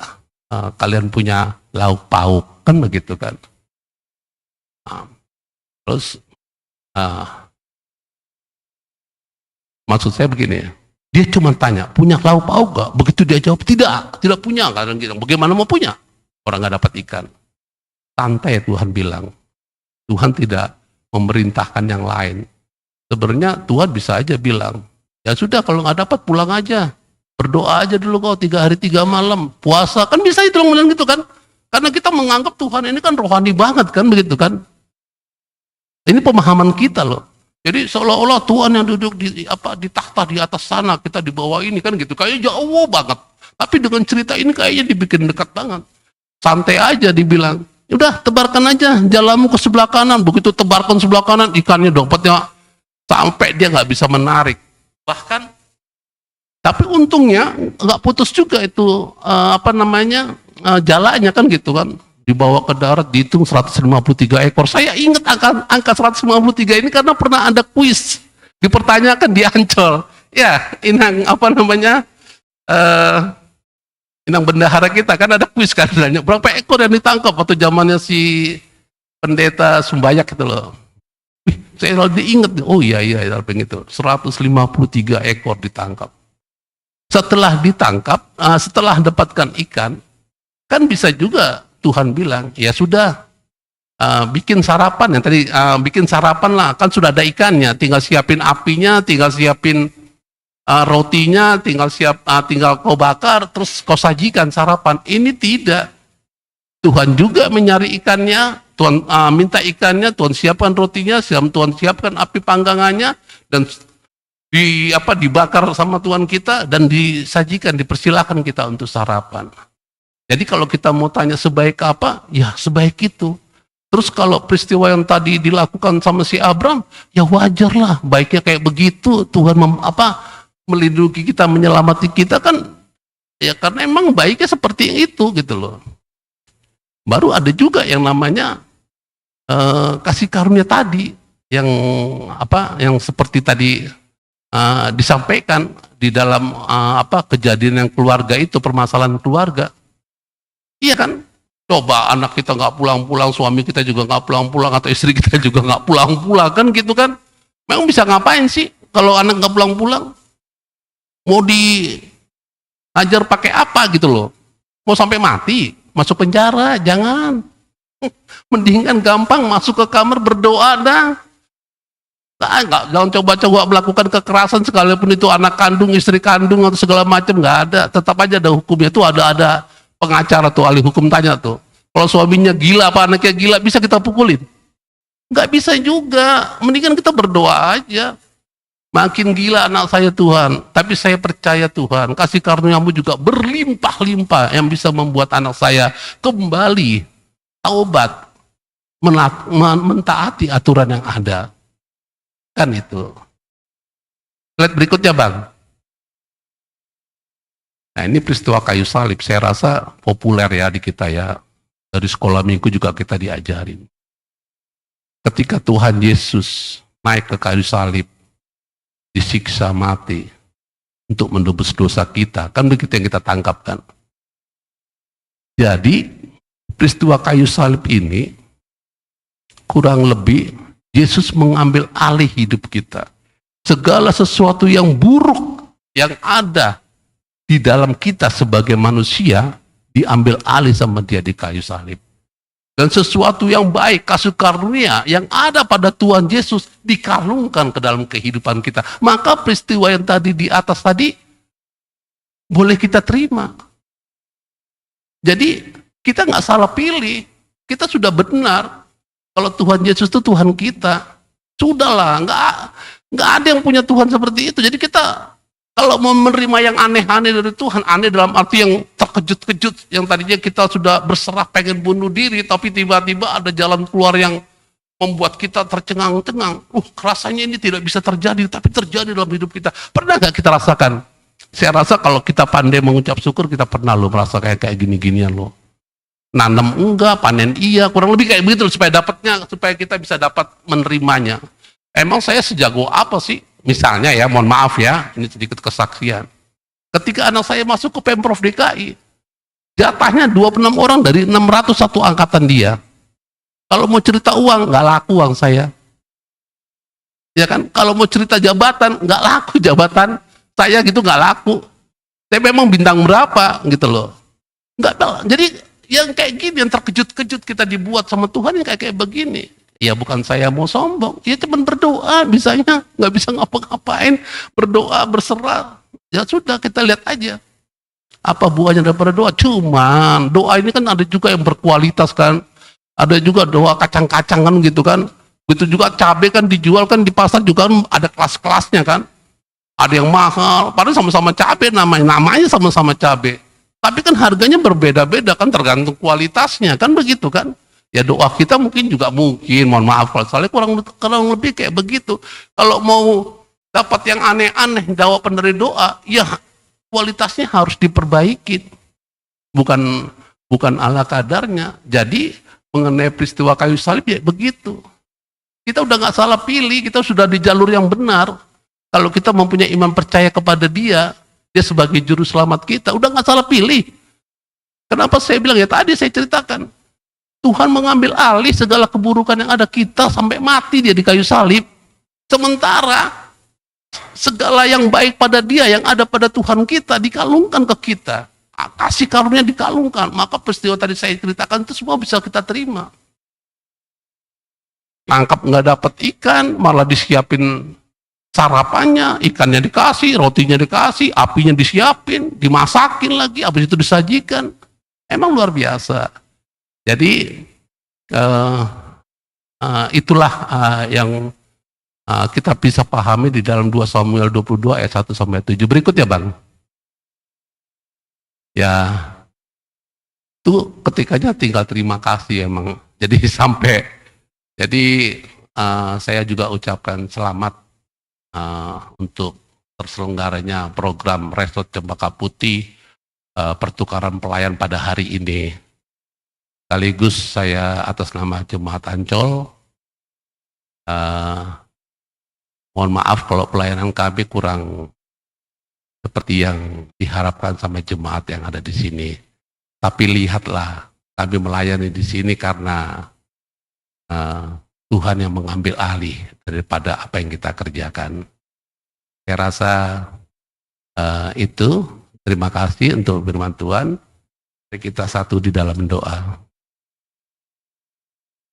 kalian punya lauk pauk? Kan begitu kan. Terus maksud saya begini, dia cuma tanya, punya lauk pauk gak? Begitu dia jawab, tidak punya. Kadang gitu, bagaimana mau punya? Orang gak dapat ikan. Santai Tuhan bilang, Tuhan tidak memerintahkan yang lain. Sebenarnya Tuhan bisa aja bilang, ya sudah kalau nggak dapat pulang aja, berdoa aja dulu kau 3 hari 3 malam, puasa, kan bisa itu bilang gitu kan? Karena kita menganggap Tuhan ini kan rohani banget kan, begitu kan? Ini pemahaman kita loh. Jadi seolah-olah Tuhan yang duduk di takhta di atas sana, kita di bawah ini kan gitu, kayaknya jauh banget. Tapi dengan cerita ini kayaknya dibikin dekat banget. Santai aja dibilang, udah tebarkan aja jalamu ke sebelah kanan. Begitu tebarkan sebelah kanan, ikannya dapatnya sampai dia nggak bisa menarik. Bahkan, tapi untungnya nggak putus juga itu jalannya kan gitu kan. Dibawa ke darat, dihitung 153 ekor. Saya ingat angka 153 ini karena pernah ada kuis. Dipertanyakan di Ancol. Ya, Inang bendahara kita kan ada kuis kan, berapa ekor yang ditangkap waktu zamannya si pendeta Sumbayak itu loh. Saya lagi ingat, oh iya begitu, 153 ekor ditangkap. Setelah ditangkap, setelah dapatkan ikan, kan bisa juga Tuhan bilang, ya sudah, bikin sarapan yang tadi, bikin sarapan lah, kan sudah ada ikannya, tinggal siapin apinya, tinggal siapin rotinya, tinggal kau bakar, terus kau sajikan sarapan. Ini tidak. Tuhan juga menyari ikannya, Tuhan minta ikannya, Tuhan siapkan rotinya, Tuhan siapkan api panggangannya, dan dibakar sama Tuhan kita, dan disajikan, dipersilakan kita untuk sarapan. Jadi kalau kita mau tanya sebaik apa, ya sebaik itu. Terus kalau peristiwa yang tadi dilakukan sama si Abram, ya wajarlah, baiknya kayak begitu. Tuhan melindungi kita, menyelamati kita kan, ya karena emang baiknya seperti itu gitu loh. Baru ada juga yang namanya kasih karunia tadi, yang seperti tadi disampaikan di dalam kejadian yang keluarga itu, permasalahan keluarga. Iya kan? Coba anak kita nggak pulang-pulang, suami kita juga nggak pulang-pulang, atau istri kita juga nggak pulang-pulang kan gitu kan? Memang bisa ngapain sih kalau anak nggak pulang-pulang? Mau diajar pakai apa gitu loh? Mau sampai mati? Masuk penjara? Jangan. Mendingan gampang masuk ke kamar berdoa dah. Jangan coba-coba melakukan kekerasan sekalipun itu anak kandung, istri kandung atau segala macam, nggak ada. Tetap aja ada hukumnya. Itu ada pengacara tuh, ahli hukum tanya tuh. Kalau suaminya gila apa anaknya gila, bisa kita pukulin? Nggak bisa juga. Mendingan kita berdoa aja. Makin gila anak saya Tuhan, tapi saya percaya Tuhan, kasih karunia-Mu juga berlimpah-limpah yang bisa membuat anak saya kembali taubat, mentaati aturan yang ada. Kan itu. Slide berikutnya Bang. Nah ini peristiwa kayu salib, saya rasa populer ya di kita ya. Dari sekolah minggu juga kita diajarin. Ketika Tuhan Yesus naik ke kayu salib, disiksa mati untuk menebus dosa kita, kan begitu yang kita tangkapkan. Jadi peristiwa kayu salib ini kurang lebih Yesus mengambil alih hidup kita. Segala sesuatu yang buruk yang ada di dalam kita sebagai manusia diambil alih sama dia di kayu salib. Dan sesuatu yang baik, kasih karunia yang ada pada Tuhan Yesus dikalungkan ke dalam kehidupan kita. Maka peristiwa yang tadi di atas tadi boleh kita terima. Jadi kita nggak salah pilih, kita sudah benar. Kalau Tuhan Yesus itu Tuhan kita, Sudahlah, nggak ada yang punya Tuhan seperti itu. Jadi kita kalau mau menerima yang aneh-aneh dari Tuhan, aneh dalam arti yang terkejut-kejut, yang tadinya kita sudah berserah pengen bunuh diri, tapi tiba-tiba ada jalan keluar yang membuat kita tercengang-cengang. Rasanya ini tidak bisa terjadi, tapi terjadi dalam hidup kita. Pernah nggak kita rasakan? Saya rasa kalau kita pandai mengucap syukur, kita pernah loh merasa kayak gini-ginian loh. Nanam enggak, panen iya, kurang lebih kayak begitu supaya kita bisa dapat menerimanya. Emang saya sejago apa sih? Misalnya ya, mohon maaf ya, ini sedikit kesaksian. Ketika anak saya masuk ke Pemprov DKI, jatahnya 26 orang dari 601 angkatan dia. Kalau mau cerita uang, nggak laku uang saya. Ya kan? Kalau mau cerita jabatan, nggak laku jabatan saya gitu, nggak laku. Saya memang bintang berapa gitu loh. Nggak tahu. Jadi yang kayak gini, yang terkejut-kejut kita dibuat sama Tuhan yang kayak begini. Ya bukan saya mau sombong, ya cuma berdoa, bisanya nggak bisa ngapa-ngapain, berdoa, berserah. Ya sudah, kita lihat aja apa buahnya daripada doa. Cuman doa ini kan ada juga yang berkualitas kan, ada juga doa kacang-kacangan gitu kan. Begitu juga cabai kan dijual kan di pasar juga kan ada kelas-kelasnya kan. Ada yang mahal, padahal sama-sama cabai, namanya sama-sama cabai. Tapi kan harganya berbeda-beda kan, tergantung kualitasnya kan, begitu kan. Ya doa kita mungkin, mohon maaf kalau soalnya kurang lebih kayak begitu. Kalau mau dapat yang aneh-aneh jawaban dari doa, ya kualitasnya harus diperbaiki. Bukan ala kadarnya. Jadi mengenai peristiwa kayu salib ya begitu. Kita udah nggak salah pilih, kita sudah di jalur yang benar. Kalau kita mempunyai iman percaya kepada dia sebagai juru selamat kita, udah nggak salah pilih. Kenapa saya bilang ya tadi saya ceritakan, Tuhan mengambil alih segala keburukan yang ada kita sampai mati dia di kayu salib. Sementara segala yang baik pada dia yang ada pada Tuhan kita dikalungkan ke kita. Kasih karunia dikalungkan. Maka peristiwa tadi saya ceritakan itu semua bisa kita terima. Nangkap nggak dapat ikan, malah disiapin sarapannya, ikannya dikasih, rotinya dikasih, apinya disiapin, dimasakin lagi, habis itu disajikan. Emang luar biasa. Jadi itulah yang kita bisa pahami di dalam 2 Samuel 22 ayat 1 sampai 7. Berikut ya Bang. Ya, itu ketikanya tinggal terima kasih emang. Jadi saya juga ucapkan selamat untuk terselenggaranya program Resort Cempaka Putih, pertukaran pelayan pada hari ini. Sekaligus saya atas nama Jemaat Ancol, mohon maaf kalau pelayanan kami kurang seperti yang diharapkan sama jemaat yang ada di sini. Tapi lihatlah, kami melayani di sini karena Tuhan yang mengambil alih daripada apa yang kita kerjakan. Saya rasa itu. Terima kasih untuk firman Tuhan. Mari kita satu di dalam doa.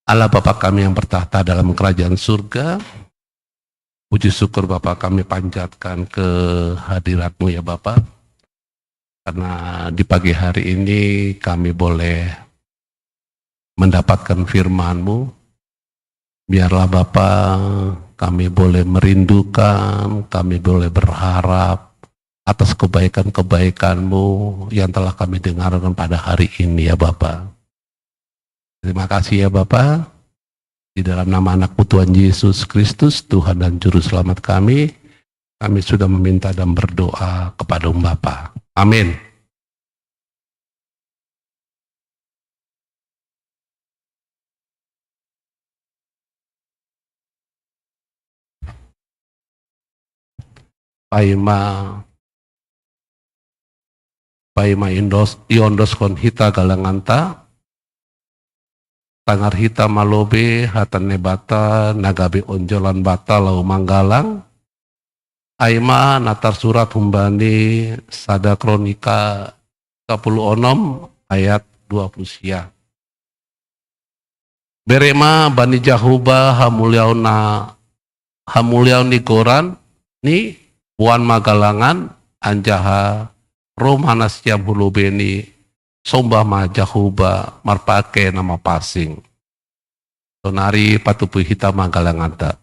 Allah Bapa kami yang bertahta dalam kerajaan surga, puji syukur Bapa kami panjatkan ke hadirat-Mu ya Bapa. Karena di pagi hari ini kami boleh mendapatkan firman-Mu. Biarlah Bapa kami boleh merindukan, kami boleh berharap atas kebaikan-kebaikan-Mu yang telah kami dengarkan pada hari ini ya Bapa. Terima kasih ya Bapa. Di dalam nama anak-Mu Tuhan Yesus Kristus, Tuhan dan Juru Selamat kami sudah meminta dan berdoa kepada Bapa. Amin. Paima Iondos kon hita galanganta, tangar hita malobe hatane bata nagabe onjolan bata lau manggalang, aima natar surat humbani sada kronika 10 onom ayat 20 sia. Berema bani jahuba hamuliau ni goran ni buan magalangan anjaha romana siam hulubeni sombah ma jahuba marpake nama pasing. Sonari patupu hita magalanganta.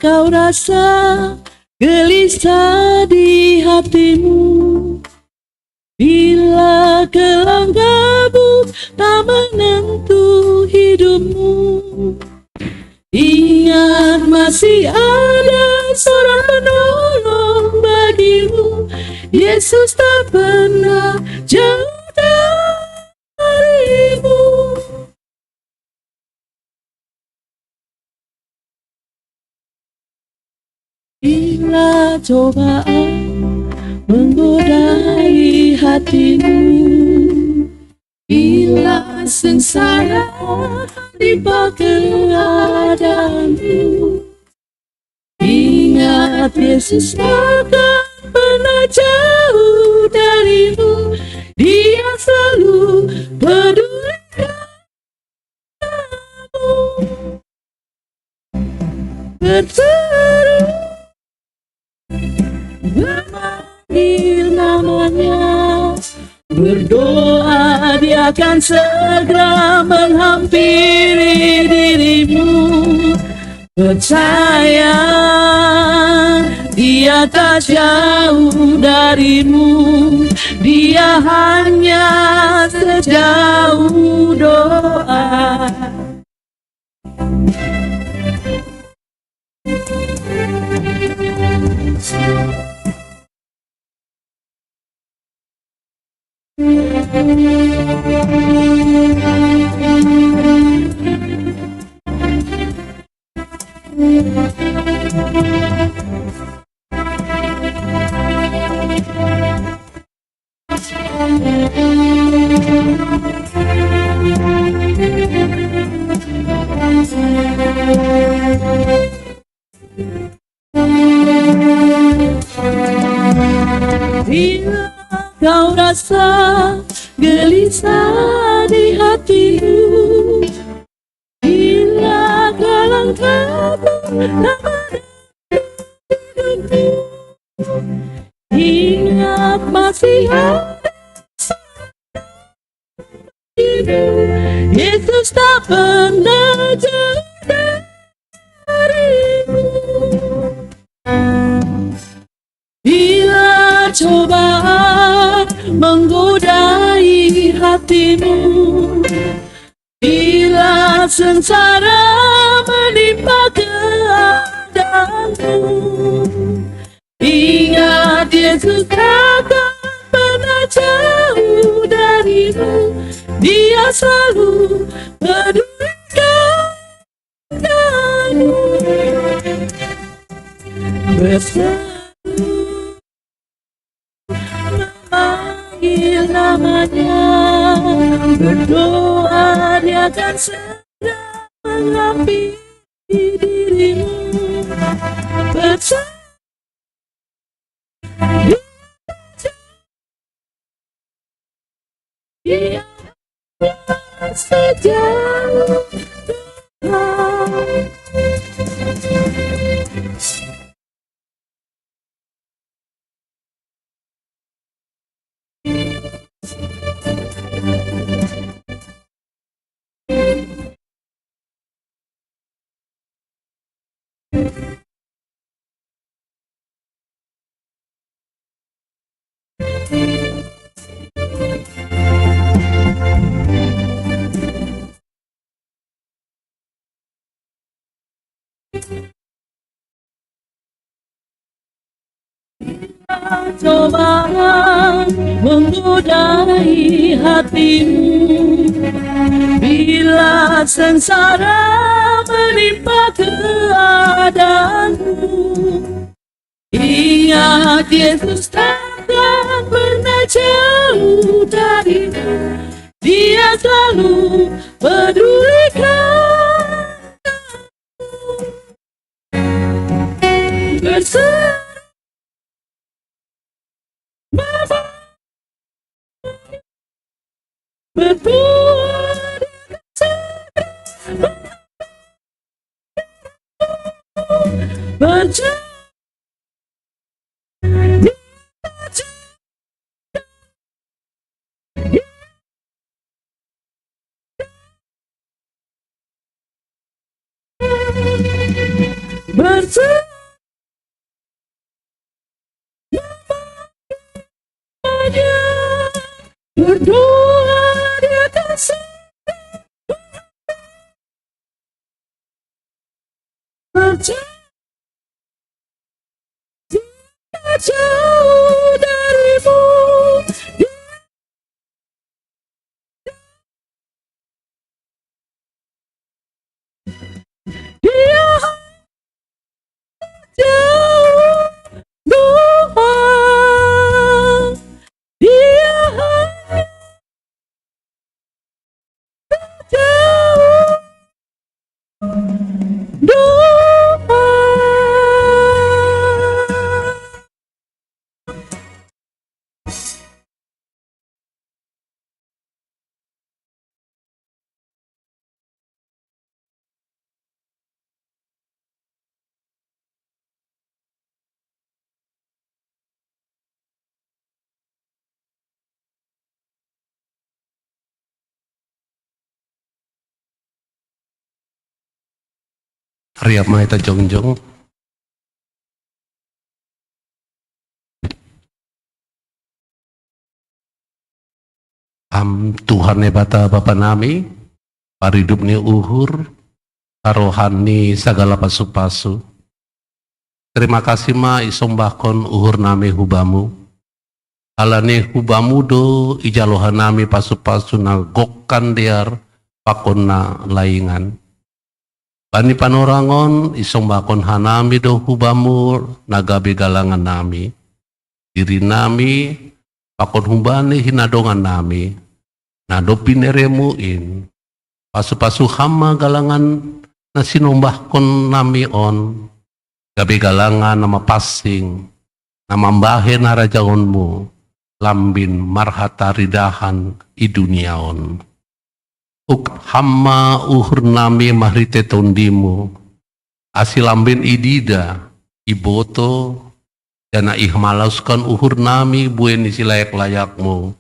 kau rasa gelisah di hatimu, bila kelam kabut tak menentu hidupmu, ingat masih ada seorang penolong bagimu. Yesus tak pernah jauh darimu. Bila cobaan menggodai hatimu, bila sengsara menimpa keadaanmu, ingat Yesus takkan pernah jauh darimu. Dia selalu pedulikan kamu. Berseru memanggil namanya, berdoa dia akan segera menghampiri dirimu. Percaya dia tak jauh darimu, dia hanya sejauh doa. Bila kau rasa gelisah di hatimu, bila kelam kabut tak menentu hidupmu, ingat masih ada Yesus tak pernah jauh darimu. Bila cobaan menggodai hatimu, bila sengsara menimpa keadaanmu, ingat Yesus takkan pernah jauh darimu. Dia selalu pedulikan kamu. Berseru memanggil namanya, berdoa dia akan segera menghampiri dirimu. Percaya dia sejauh doa. Cobaan menggodai hatimu, bila sengsara menimpa keadaanmu, ingat Yesus takkan pernah jauh darimu. Dia selalu pedulikan kamu. Berseru berdoa percaya Bersedia berdoa di atas berjalan jauh darimu. Dia jauh doa, dia jauh doa. Riap Mahita Jongjong. Tuhan bata Bapa nami, paridupni uhur, karohani segala pasu-pasu. Terima kasih ma isombahkon uhur nami hubamu. Alane hubamu do ijalohan nami pasu-pasu na gokkan diar pakonna laingan. Bani panorangon isombakon hanami do hubamu nagabe galangan nami. Diri nami pakon hubani hinadongan nami. Nado pineremuin. Pasu-pasu hama galangan na sinombahkon nami on. Gabe galangan nama passing. Nama mbahe na rajaonmu. Lambin marhata ridahan iduniaon. Uk hamma uhur nami mahrite tondimu asilambin idida iboto dana ihmalaskan uhur nami buen isi layak-layakmu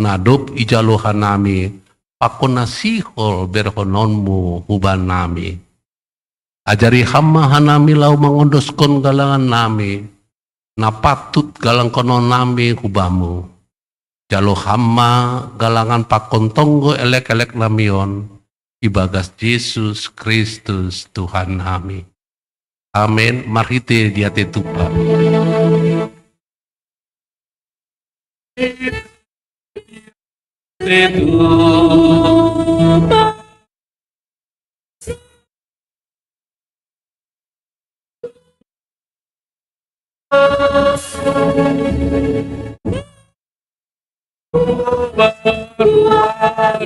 nadop ijalohan nami pakon nasihol berhononmu huban nami ajari hamma hanami lau mangondoskan galangan nami na patut galang konon nami hubamu jalo hamma galangan pakontonggo elek-elek namion ibagas Yesus Kristus Tuhan nami. Amin. Marhite diate tupa.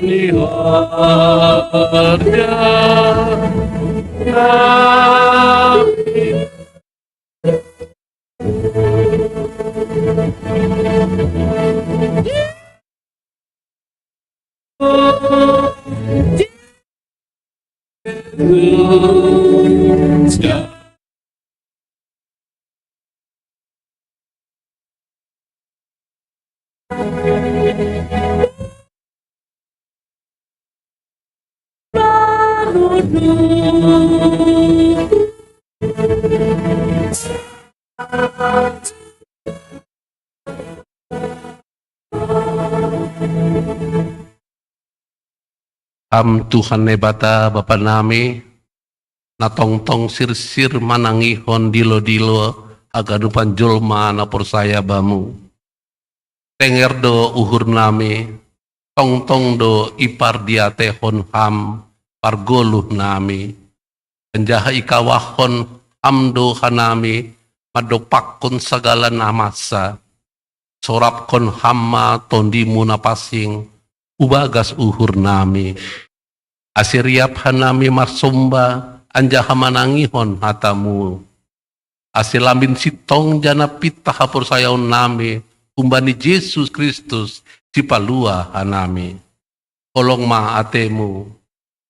Bani harja Tuhan nebata Bapa nami natongtong sir-sir manangihon dilo-dilo agadupan julma napor saya bamu tenger do uhur nami tong-tong do ipar diate hon ham pargoluh nami penjaha ikawahon hamdo hanami madopakon segala namasa sorapkon hamma tondimu napasing ubagas uhur nami asiriap hanami marsomba anjaha manangihon hatamu asilambin sitong jana pitah hapur sayaon nami umbani Yesus Kristus cipalua hanami kolong ma atemu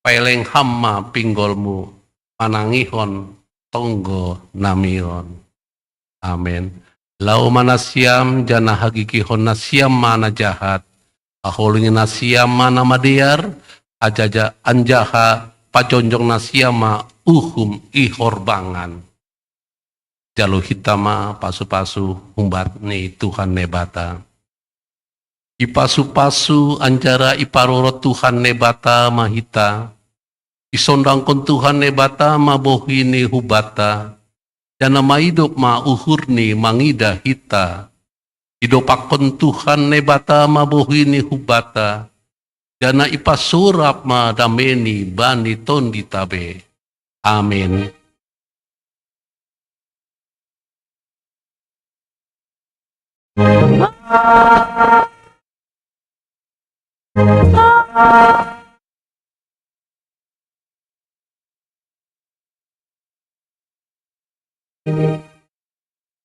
peleng hamma pinggolmu manangihon tonggo namion amin lau manasiam jana hagikihon nasiam mana jahat aholingin nasiam mana madiar ajaja anjaha pajonjong nasiama ihorbangan Jalo hitama pasu-pasu humbat ni Tuhan nebata. Ipasu-pasu anjara iparoro Tuhan nebata mahita. Isondangkon Tuhan nebata mabohi ni hubata. Jana maidop ma uhur ni mangida hita. Idopakon Tuhan nebata mabohi ni hubata. Jana ipasurap ma dameni bani tondi tabe. Amin.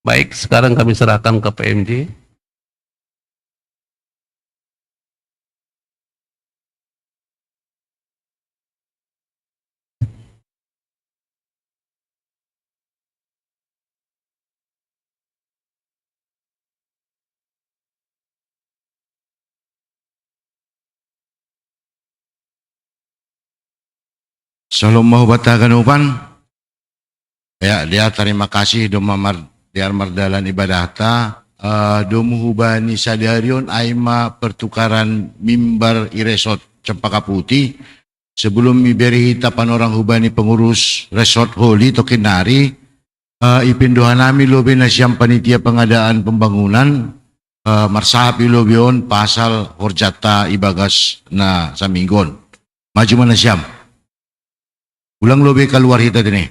Baik, sekarang kami serahkan ke PMJ. Salam mahubatakan upan. Ya, dia terima kasih domamar diar mardalan ibadahta. Domu hubani sadarion aima pertukaran mimbar iresort Cempaka Putih. Sebelum miberi hitapan orang hubani pengurus resort Holy Tokinari, ipindohan nami lobi na siyang panitia pengadaan pembangunan marsahapi lobion pasal horjata ibagas na sa minggon. Maju mana siyam? Ulang lobi keluar hita dini.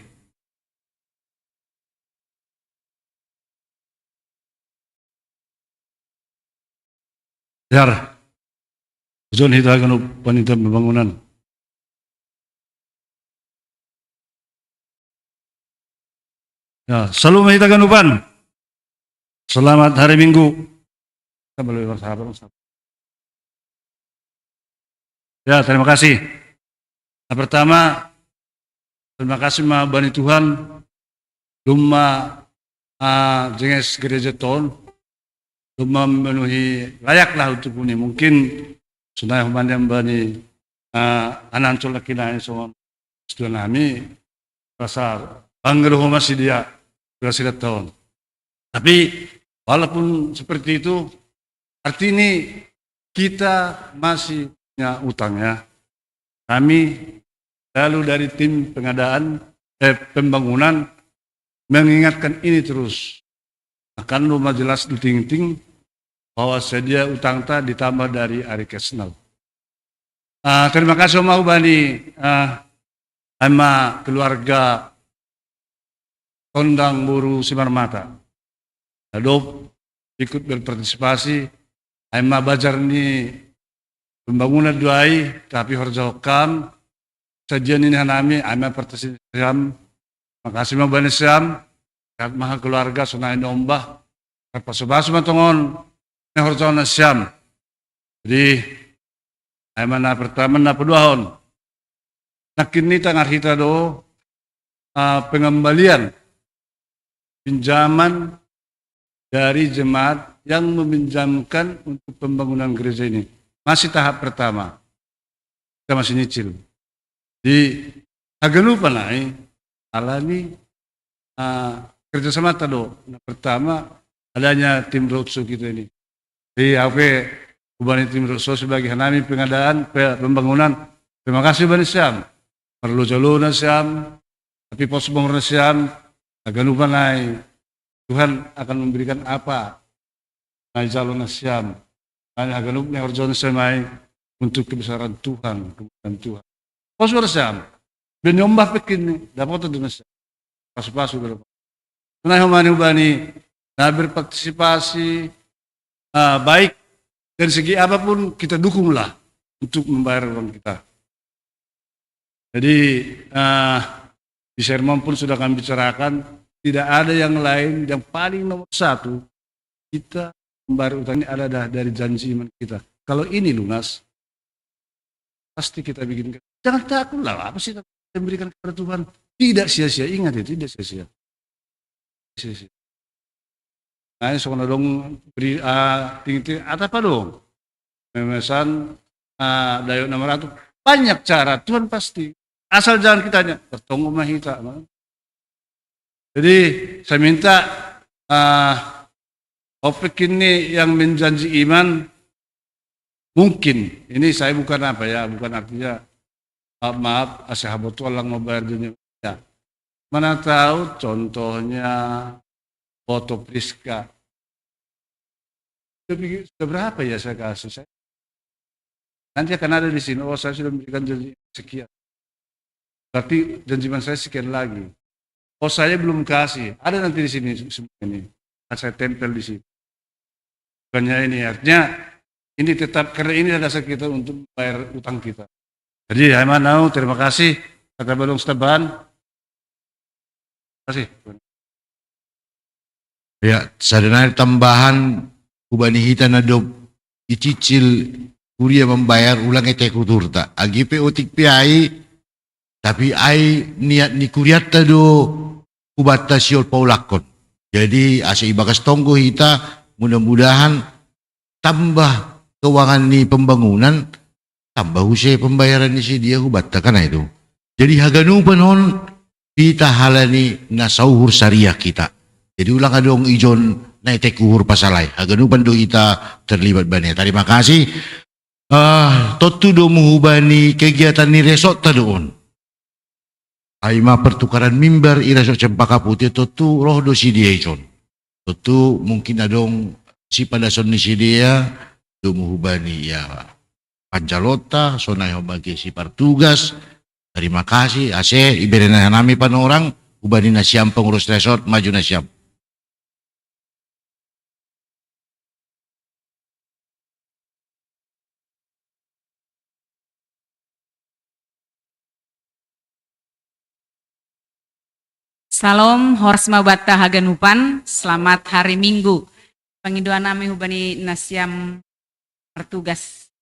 Yar, zon hita kanu panitia pembangunan. Ya, selalu hita kanu pan. Selamat hari Minggu. Ya, terima kasih. Nah, pertama, terima kasih ma bani Tuhan. Lumma jenges gereja ton. Lumma memenuhi layaklah untuk ini. Mungkin sudah yang bani anancol lakinanya semua setelah kami rasa bangga masih dia berhasil tahun. Tapi walaupun seperti itu, artinya kita masih punya utang ya. Kami lalu dari tim pengadaan pembangunan mengingatkan ini terus. Akan rumah jelas di ting-ting bahwa sedia utang ta ditambah dari hari kesnal. Terima kasih mau bani sama keluarga Kondang Buru Simarmata. Lalu ikut berpartisipasi, sama bajar ni pembangunan duai, tapi horjokam sajian ini hanami, sama partisipasi. Makasih mau bani siam, kat maha keluarga sunai nombah, kat pasu-pasu matongon, ini horjona siam. Jadi, sama na pertama na peduahon. Nakin ni tangar hita do pengembalian pinjaman dari jemaat yang meminjamkan untuk pembangunan gereja ini. Masih tahap pertama. Kita masih nyicil. Di agak lupa alami kerjasama tado. Nah, pertama adanya tim roadshow kita ini. Di AP Ubani tim roadshow sebagai hanami pengadaan pembangunan. Terima kasih Bani Syam. Perlu jalur Syam. Tapi pos pembangunan Syam. Agak lupa Tuhan akan memberikan apa naik jalur Syam. Hanya agak lupa harus semai untuk kebesaran Tuhan, kemuliaan Tuhan. Pos Syam. Benyombah pekin dapat dengan Syam. Pas-pasu berapa. Kenapa Bani berpartisipasi baik dari segi apapun kita dukunglah untuk membayar uang kita. Jadi di sermon pun sudah kami bicarakan, tidak ada yang lain, yang paling nomor satu, kita membayar utang ini ada dari janji iman kita. Kalau ini lunas, pasti kita bikin. Jangan takut lah, apa sih kita berikan kepada Tuhan? Tidak sia-sia, ingat itu, tidak sia-sia. Sia-sia. Nah, ini soalnya dong, beri tinggi-tinggi, apa dong? Memesan dayok nomor 1, banyak cara, Tuhan pasti. Asal jangan kita hanya tertunggu mahita. Jadi saya minta Opik ini yang menjanji iman, mungkin ini saya bukan bukan artinya maaf ashabat Allah membayar dunia. Ya. Mana tahu contohnya foto Priska. Sudah berapa ya saya kasih? Nanti akan ada di sini. Oh, saya sudah memberikan janji sekian. Berarti janji iman saya sekian lagi. Oh, saya belum kasih. Ada nanti di sini semua ini. Saya tempel di sini. Bukannya ini artinya ini tetap karena ini adalah dasar kita untuk bayar utang kita. Jadi Haimanau, terima kasih kata Balong Steban. Terima kasih. Ya, sadana tambahan kubani hita na do icicil kuria membayar ulang ete kuturta. Agipe otik pi ai tapi ai niat ni kuriata do kubata siol paulakon. Jadi asa ibakas tonggo hita mudah-mudahan tambah keuangan ni pembangunan, tambah usia pembayaran ni si dia hubata kan itu. Jadi haganu panon kita halani nasauhur syariah kita. Jadi ulang adong ijon na itekuhur pasalay. Haganu pando kita terlibat banyak. Terima kasih. Totu do muhubani kegiatan ni resort ta doon. Aima pertukaran mimbar irasok Cempaka Putih totu roh do si dia ijon. Tentu mungkin adong si pada soni si dia dumuhubani ya Pancalota, sonay bagi si Partugas. Terima kasih. Ase iberi na nami panorang ubani na siyam pengurus resort maju na siyam. Salam Horsma Bata Haganupan, selamat hari Minggu. Pengiduan nami hubani nasyam pertugas.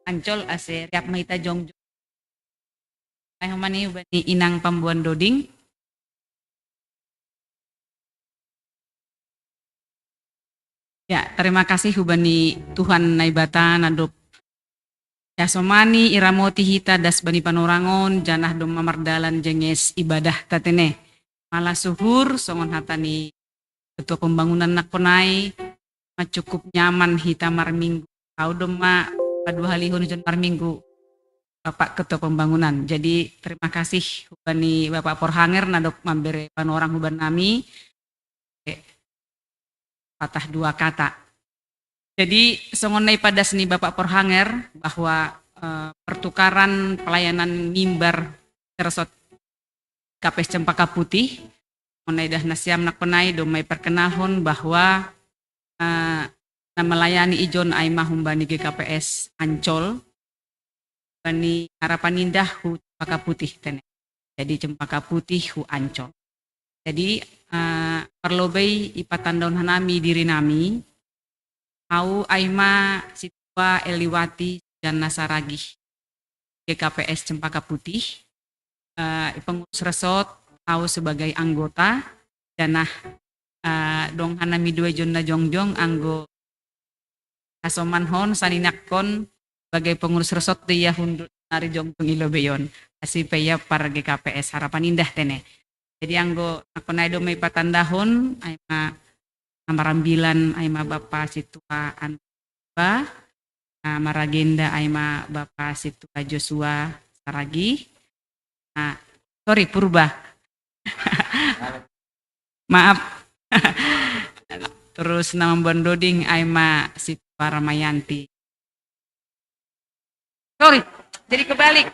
Ancol ase riap mahita jongjong. Ay humani hubani inang pambuan doding. Ya, terima kasih hubani Tuhan naibata nadop Yasomani iramoti hita das bani panorangon janah dom mamardalan jenges ibadah tatene. Malah suhur songon hatani ketua pembangunan nakponai cukup nyaman hita marminggu. Kau doma dua halihun jon marminggu Bapak Ketua Pembangunan. Jadi terima kasih hubani Bapak Porhanger nadok mambere panorang huban nami patah dua kata. Jadi songonai pada seni Bapak Porhanger bahwa pertukaran pelayanan mimbar resort KPS Cempaka Putih monai dah nasiam nak penai domai perkenalhon bahwa melayani ijon aimah humbani GKPS Ancol bani harapan indah hu Cempaka Putih tene. Jadi Cempaka Putih hu Ancol. Jadi perlobei ipatan daun hanami diri nami au aima sitwa Eliwati dan Nasaragi GKPS Cempaka Putih pengurus resort au sebagai anggota danah dong hanami dua jonna jongjong anggo asoman hon saninakon sebagai pengurus resort dia hundur nari jongjong ilobeyon asipeya par GKPS harapan indah tene. Jadi anggo nakonai do may patandahon aima amarambilan aima Bapak Situa Anba maragenda aima Bapak Situa Joshua Saragi. Sorry Purba. Maaf. Terus nama Bondoding aima Situa Ramayanti. Sorry, jadi kebalik.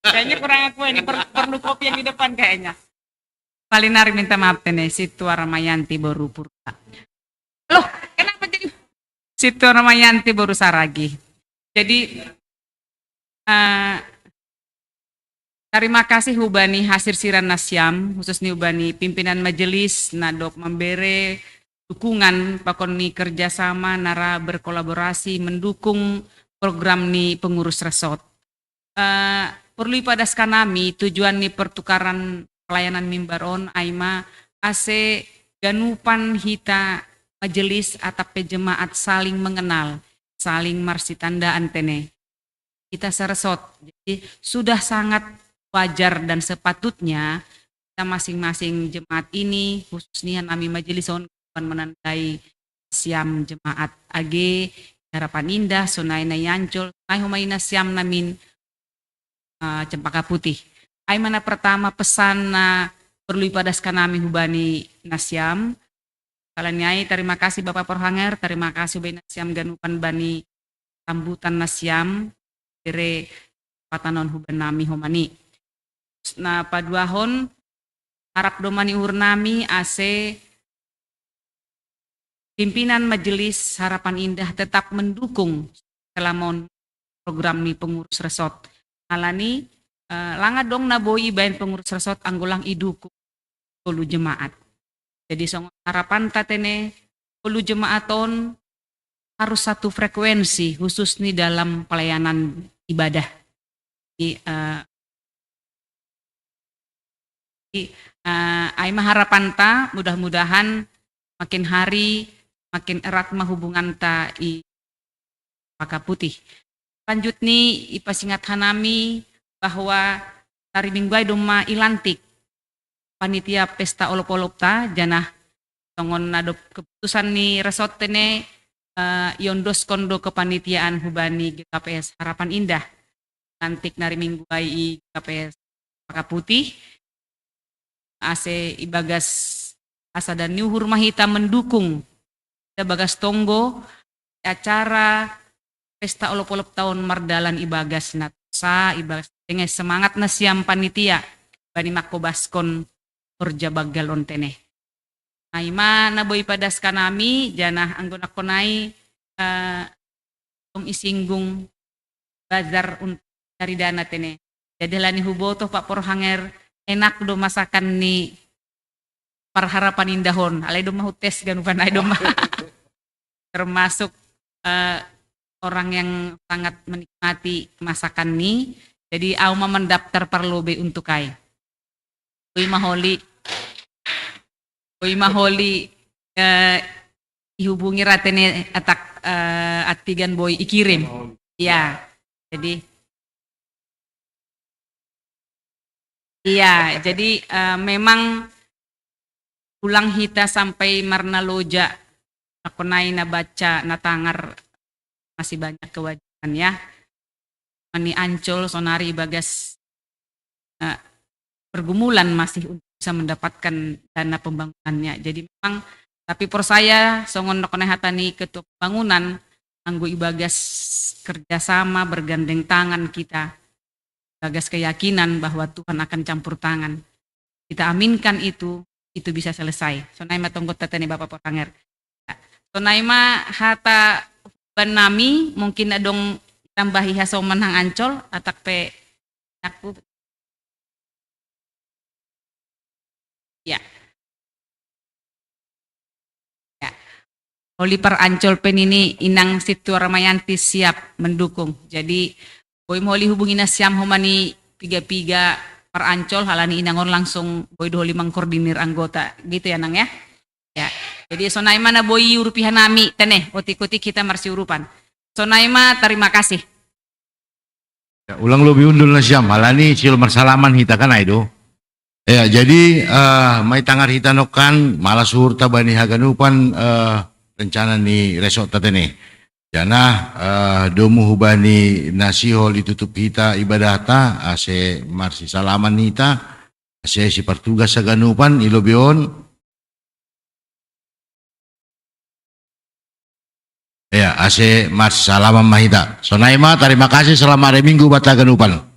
Kayaknya kurang aku ini perlu kopi yang di depan kayaknya. Palinari minta maaf tene Situa Ramayanti baru Purba. Loh, kenapa jadi Situa Ramayanti baru Saragi? Jadi terima kasih hubani hasil siran nasyam khususnya hubani pimpinan majelis nadok membere dukungan pakoni kerjasama nara berkolaborasi mendukung program ni pengurus resort. Perlu ipadas kanami tujuan ni pertukaran pelayanan mimbaron aima ase ganupan hita majelis atau jemaat saling mengenal, saling marsitanda antene. kita seresot. Jadi sudah sangat wajar dan sepatutnya kita masing-masing jemaat ini, khususnya nami majelis menandai siam jemaat AG Harapan Indah, Sonai na Yancol, ay humay na siam namin Cempaka Putih. Ay mana pertama pesan na perlu ipadaskan nami hubani nasyam. Kalanyai terima kasih Bapak Porhanger, terima kasih Ubay nasyam ganupan bani sambutan nasyam dire patanon huban nami homani. Na paduahon harap domani urnami ase pimpinan Majelis Harapan Indah tetap mendukung selama program ni pengurus resort. Alani langad dong naboi bayan pengurus resort anggulang idukung puluh jemaat. Jadi song harapan tatene puluh jemaaton harus satu frekuensi khusus nih dalam pelayanan ibadah. Aima harapan ta mudah-mudahan makin hari makin erat hubungan ta i Cempaka Putih. Lanjut nih ipasingat hanami bahwa hari minggu ay doma ilantik panitia pesta olop-olop ta janah tongon nadop keputusan ni resort tene yondos kondo kepanitiaan hubani GKPS Harapan Indah lantik nari minggu ay GKPS Cempaka Putih ase ibagas asa dan nyuhur mahita mendukung bagas tonggo acara pesta olop-olop tahun mardalan ibagas natsa ibagas dengan semangat nasiam panitia bani makobaskon Orjabagal ontene. Aima naboy padas kanami janah anggona konai isinggung bazar dari dana tene. Jadi lani huboto Pak Porhanger enak do masakan ni Harapan Indahon. Alay do mahutes ganukan ay do termasuk orang yang sangat menikmati masakan ni. Jadi auma mendaftar perlobe untuk kai. Uy maholi ihubungi ratene atak atigan boy ikirim. Iya. Jadi memang ulang hita sampai marna loja aku na baca natangar masih banyak kewajiban ya. Mani Ancol sonari bagas pergumulan masih untuk bisa mendapatkan dana pembangunannya. Jadi memang tapi por saya songon nokonehatani ketua pembangunan anggo ibagas kerjasama bergandeng tangan kita bagas keyakinan bahwa Tuhan akan campur tangan. Kita aminkan itu bisa selesai. Sonai matonggot tatani Bapak Porhanger. Sonai ma hata banami mungkin adong tambahi hasoman hang Ancol atak pe aku ya. Oliver Ancol pen ini inang situ Ramayanti siap mendukung. Jadi boy mohli hubungi nasiam homani piga-piga par Ancol halani inangon langsung boy doholi mangkoordinir anggota gitu ya nang ya. Ya. Jadi sonaima na boy urupihan nami teneh oti-oti kita marsi urupan. Sonaima terima kasih. Ya, ulang lebih undul nasiam halani sil marsalaman hita kan aido. Ya, jadi may tangar hitanokan malas suhur tabani haganupan rencana ni resort tatene. Jana domu hubani nasihol ditutup hita ibadata ase marsi salaman hita ase si pertugas haganupan ilobion. Ya, ase marsi salaman mahita. Sonaima terima kasih selama hari minggu bata haganupan.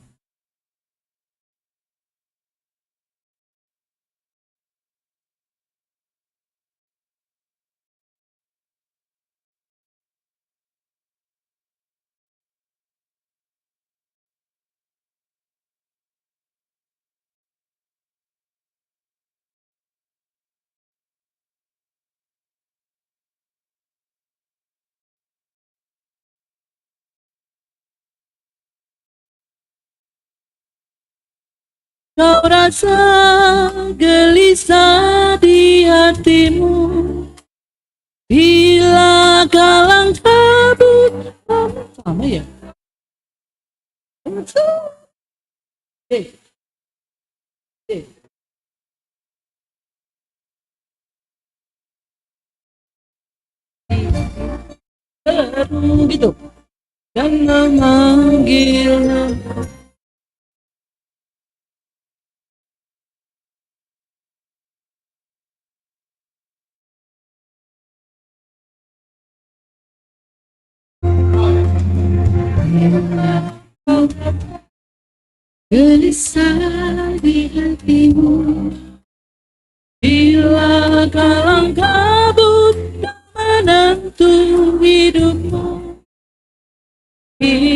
Kau rasa gelisah di hatimu bila kalang kabut sama ya gitu dan memanggil nama. Gelisah di hatimu bila kalang kabut menentu hidupmu. Hidup